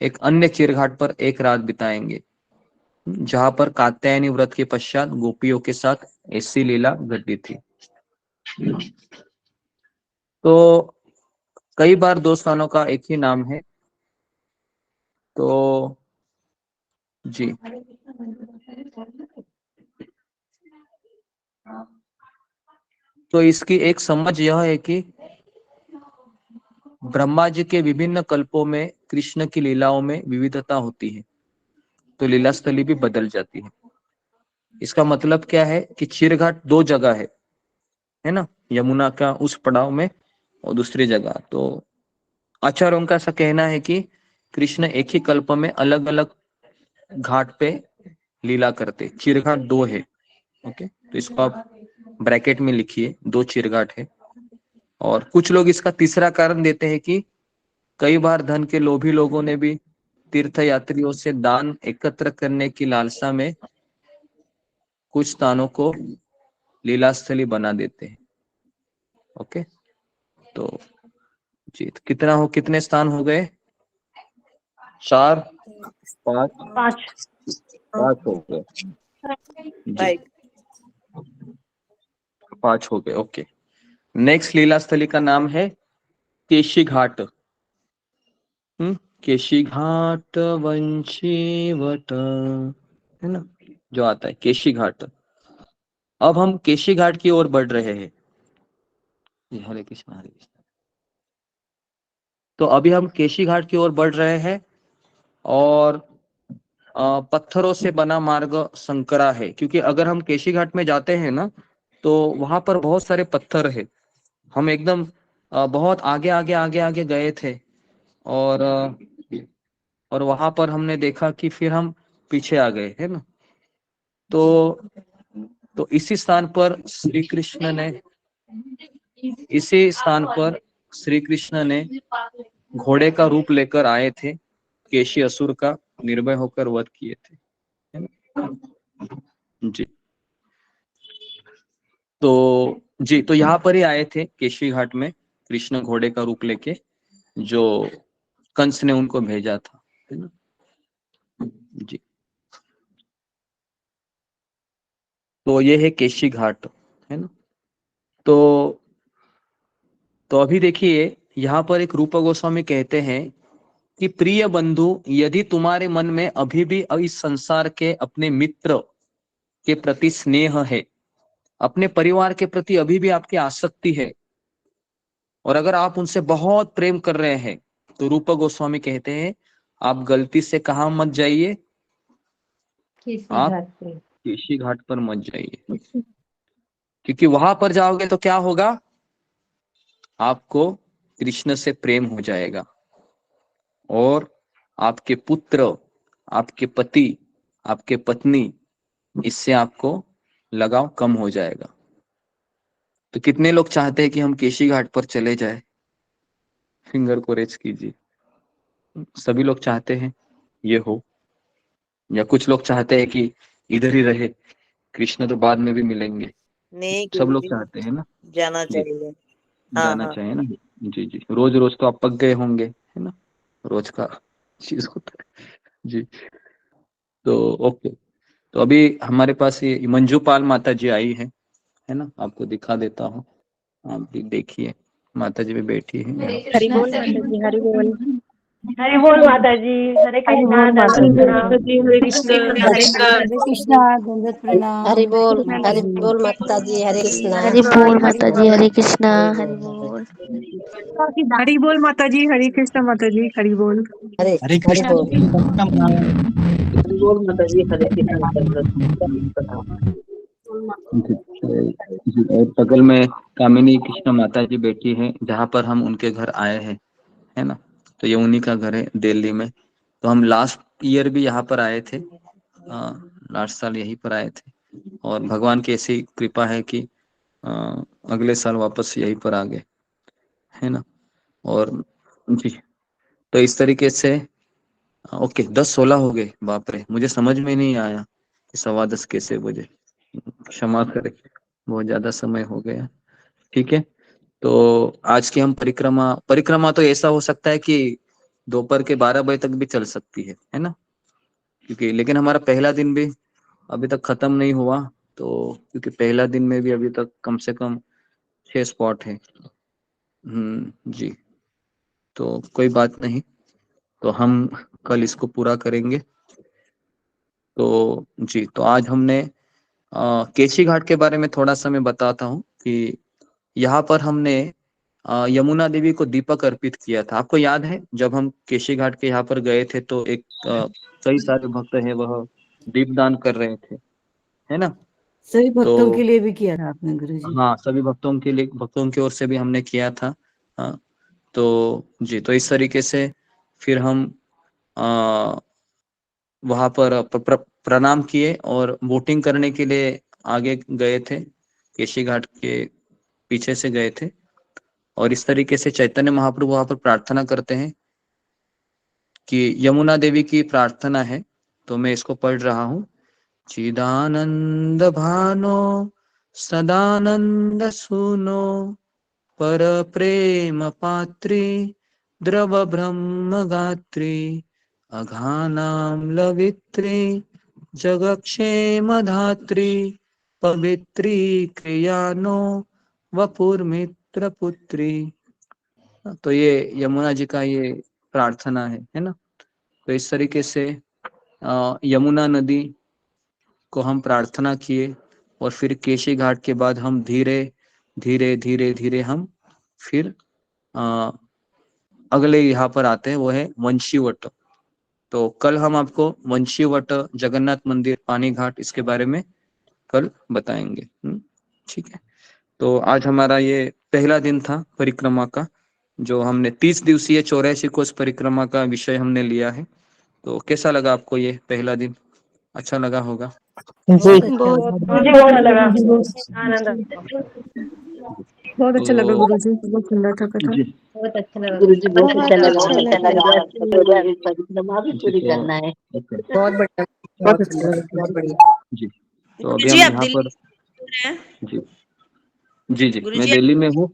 एक अन्य चीरघाट पर एक रात बिताएंगे, जहां पर कात्यायनी व्रत के पश्चात गोपियों के साथ ऐसी लीला घटी थी। तो कई बार दो स्थानों का एक ही नाम है। तो जी, तो इसकी एक समझ यह है कि ब्रह्मा जी के विभिन्न कल्पों में कृष्ण की लीलाओं में विविधता होती है, तो लीला स्थली भी बदल जाती है। इसका मतलब क्या है कि चीरघाट दो जगह है ना, यमुना का उस पड़ाव में और दूसरी जगह। तो आचार्यों का ऐसा कहना है कि कृष्ण एक ही कल्प में अलग अलग घाट पे लीला करते। चीरघाट दो है। ओके, तो इसको आप ब्रैकेट में लिखिए, दो चीरघाट है। और कुछ लोग इसका तीसरा कारण देते हैं कि कई बार धन के लोभी लोगों ने भी तीर्थ यात्रियों से दान एकत्र करने की लालसा में कुछ स्थानों को लीलास्थली बना देते हैं। ओके, तो जी, तो कितने स्थान हो गए? 4, 5, 5 हो गए जी, 5 हो गए। ओके, नेक्स्ट लीला स्थली का नाम है केशी घाट। केशी घाट वंशीवट, है ना, जो आता है केशी घाट। अब हम केशी घाट की ओर बढ़ रहे हैं। हरे कृष्ण हरे कृष्ण। तो अभी हम केशी घाट की ओर बढ़ रहे हैं, और पत्थरों से बना मार्ग संकरा है, क्योंकि अगर हम केशी घाट में जाते हैं ना, तो वहां पर बहुत सारे पत्थर है। हम एकदम बहुत आगे आगे आगे आगे गए थे, और वहां पर हमने देखा कि फिर हम पीछे आ गए, है ना। तो इसी स्थान पर श्री कृष्ण ने, इसी स्थान पर श्री कृष्ण ने घोड़े का रूप लेकर आए थे, केशी असुर का निर्भय होकर वध किए थे, है ना? जी, तो यहाँ पर ही आए थे केशी घाट में कृष्ण घोड़े का रूप लेके, जो कंस ने उनको भेजा था, है ना। जी, तो ये है केशी घाट, है ना। तो अभी देखिए, यहाँ पर एक रूप गोस्वामी कहते हैं कि प्रिय बंधु, यदि तुम्हारे मन में अभी भी इस संसार के अपने मित्र के प्रति स्नेह है, अपने परिवार के प्रति अभी भी आपकी आसक्ति है, और अगर आप उनसे बहुत प्रेम कर रहे हैं, तो रूप गोस्वामी कहते हैं आप गलती से कहा मत जाइए, आप केशी घाट पर मत जाइए, क्योंकि वहां पर जाओगे तो क्या होगा, आपको कृष्ण से प्रेम हो जाएगा और आपके पुत्र, आपके पति, आपके पत्नी, इससे आपको लगाव कम हो जाएगा। तो कितने लोग चाहते हैं कि हम केशी घाट पर चले जाए? फिंगर को रेज कीजिए। सभी लोग चाहते हैं ये हो, या कुछ लोग चाहते हैं कि इधर ही रहे, कृष्ण तो बाद में भी मिलेंगे? नहीं सब लोग गुरुजी, चाहते हैं ना, जाना जी, चाहिए। हाँ जाना हाँ चाहिए ना। जी जी, रोज रोज तो आप पक गए होंगे, है ना, रोज का चीज होता है। जी, तो ओके, तो अभी हमारे पास ये मंजूपाल माता जी आई है ना, आपको दिखा देता हूँ, आप भी देखिए, माता जी भी बैठी है यहाँ पे। हरि बोल माता जी, हरि बोल। हरि बोल माता जी, हरे हरि कृष्णा, बोल माता दंडवत जी, हरे प्रणाम। कृष्ण, हरे कृष्ण, हरे कृष्ण। हरे कृष्णा, दंडवत प्रणाम। हरि बोल माता जी, हरे कृष्णा। हरि बोल माता जी, हरे कृष्णा। हरि बोल। हरि बोल माता जी, हरे कृष्ण माता जी, हरि बोल। हरे बोल। हरि बोल माता जी, हरे कृष्ण, दंडवत प्रणाम। जी, और बगल में कामिनी कृष्ण माता जी बैठी है, जहाँ पर हम उनके घर आए हैं, है ना, तो ये उन्हीं का घर है दिल्ली में। तो हम लास्ट ईयर भी यहाँ पर आए थे, लास्ट साल यहीं पर आए थे, और भगवान की ऐसी कृपा है कि अगले साल वापस यहीं पर आ गए, है ना। और जी, तो इस तरीके से ओके, 10-16 हो गए, बाप रे, मुझे समझ में नहीं आया कि 10:15 कैसे बजे, क्षमा करें, बहुत ज्यादा समय हो गया। ठीक है, तो आज की हम परिक्रमा परिक्रमा तो ऐसा हो सकता है कि दोपहर के 12 बजे तक भी चल सकती है ना, क्योंकि लेकिन हमारा पहला दिन भी अभी तक खत्म नहीं हुआ, तो क्योंकि पहला दिन में भी अभी तक कम से कम 6 स्पॉट है। जी, तो कोई बात नहीं, तो हम कल इसको पूरा करेंगे। तो जी, तो आज हमने केशी घाट के बारे में थोड़ा सा मैं बताता हूँ कि यहाँ पर हमने यमुना देवी को दीपक अर्पित किया था। आपको याद है जब हम केशी घाट के यहाँ पर गए थे, तो एक कई सारे भक्त हैं वह दीपदान कर रहे थे, है ना। सभी भक्तों तो के लिए भी किया था आपने गुरुजी? हाँ, सभी भक्तों के लिए, भक्तों की ओर से भी हमने किया था। हाँ, तो जी, तो इस तरीके से फिर हम वहां पर प्रणाम किए और वोटिंग करने के लिए आगे गए थे, केशी घाट के पीछे से गए थे, और इस तरीके से चैतन्य महाप्रभु वहां पर प्रार्थना करते हैं कि यमुना देवी की प्रार्थना है, तो मैं इसको पढ़ रहा हूँ। चिदानंद भानो सदानंद सुनो पर प्रेम पात्री द्रव ब्रह्म गात्री अघानाम लवित्री जगक्षेम धात्री पवित्री क्रियानो वपुर मित्र पुत्री। तो ये यमुना जी का ये प्रार्थना है ना। तो इस तरीके से यमुना नदी को हम प्रार्थना किए, और फिर केशी घाट के बाद हम धीरे धीरे धीरे धीरे हम फिर अगले यहाँ पर आते हैं, वो है वंशीवट। तो कल हम आपको वंशीवट, जगन्नाथ मंदिर, पानी घाट, इसके बारे में कल बताएंगे। ठीक है, तो आज हमारा ये पहला दिन था परिक्रमा का, जो हमने 30 दिवसीय 84 कोस परिक्रमा का विषय हमने लिया है। तो कैसा लगा आपको ये पहला दिन? अच्छा लगा होगा। बहुत मुझे बहुत अच्छा लगा, आनंद आया। बहुत अच्छा लगा गुरुजी, बहुत सुंदर था कथा। जी बहुत अच्छा लगा गुरुजी गुरुजी, बहुत अच्छा लगा, अच्छा अच्छा लगा। लगा, परिक्रमा भी पूरी तो करना है। ओके, बहुत बढ़िया, बहुत बहुत अच्छा सुंदर, लगा। बहुत बढ़िया। जी, तो अभी गुरुजी हम आप यहाँ दिल्ली पर, में हैं? जी जी जी, मैं गुरुजी दिल्ली में हूँ।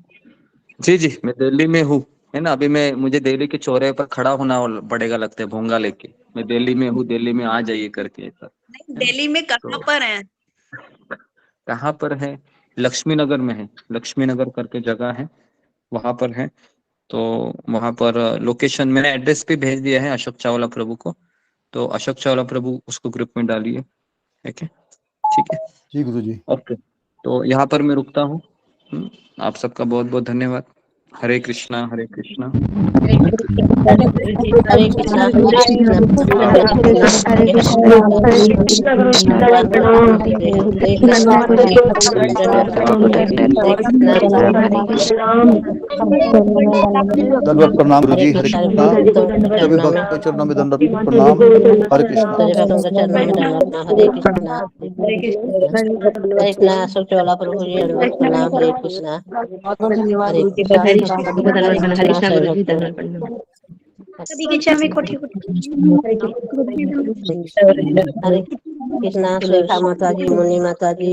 जी जी, मैं दिल्ली में हूँ, है ना। अभी मैं, मुझे दिल्ली के चौराहे पर खड़ा होना पड़ेगा लगता है, भोंगा लेके, मैं दिल्ली में हूँ, दिल्ली में आ जाइए करके, ऐसा, है ना। दिल्ली में कहाँ तो पर हैं? कहाँ पर है? लक्ष्मी नगर में है, लक्ष्मी नगर करके जगह है, वहां पर है। तो वहां पर लोकेशन मैंने एड्रेस भी भेज दिया है अशोक चावला प्रभु को, तो अशोक चावला प्रभु उसको ग्रुप में डालिए। ठीक है, ठीक है जी गुरु जी। ओके, तो यहाँ पर मैं रुकता हूँ। आप सबका बहुत बहुत धन्यवाद। हरे कृष्णा हरे कृष्णा। हरे कृष्णा हरे कृष्णा हरे कृष्णा भगवान को हरे कृष्णा हरे कृष्णा हरे कृष्णा दंडवत प्रणाम गुरु जी। हरे कृष्णा। सभी भक्तों के चरणों में दंडवत प्रणाम। हरे कृष्णा। सभी भक्तों के चरणों में दंडवत प्रणाम। हरे कृष्णा हरे कृष्णा। अशोक चावला प्रभु जी दंडवत प्रणाम। हरे कृष्णा धन्यवाद हरे गुरु जी। कृष्णा हरे कृष्णा हरे कृष्णा। गुरु सभी जी भक्तों धन्यवाद प्रणाम। हरे कृष्णा। सुरेखा माता जी, मुन्नी माता जी,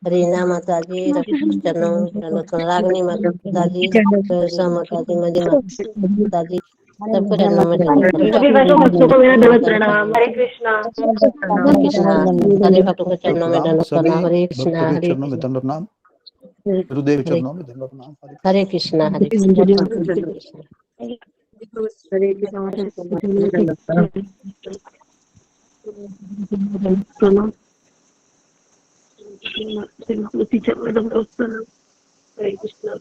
रीना माता जी, चरणों में दंडवत प्रणाम। रागनी माता जी, सुरेशा माता जी, मदी माता जी, सबको चरणों में दंडवत सभी भक्तों को मेरा दंडवत प्रणाम। हरे कृष्णा। हरे कृष्णा। सभी भक्तों के चरणों में प्रणाम। दंडवत सभी प्रणाम। हरे भक्तों कृष्णा के हरे चरणों में दंडवत प्रणाम। गुरुदेव के हरे चरणों में दंडवत प्रणाम। हरे कृष्णा हरे कृष्णा। हरे कृष्णा। प्रणाम। हरे कृष्णा।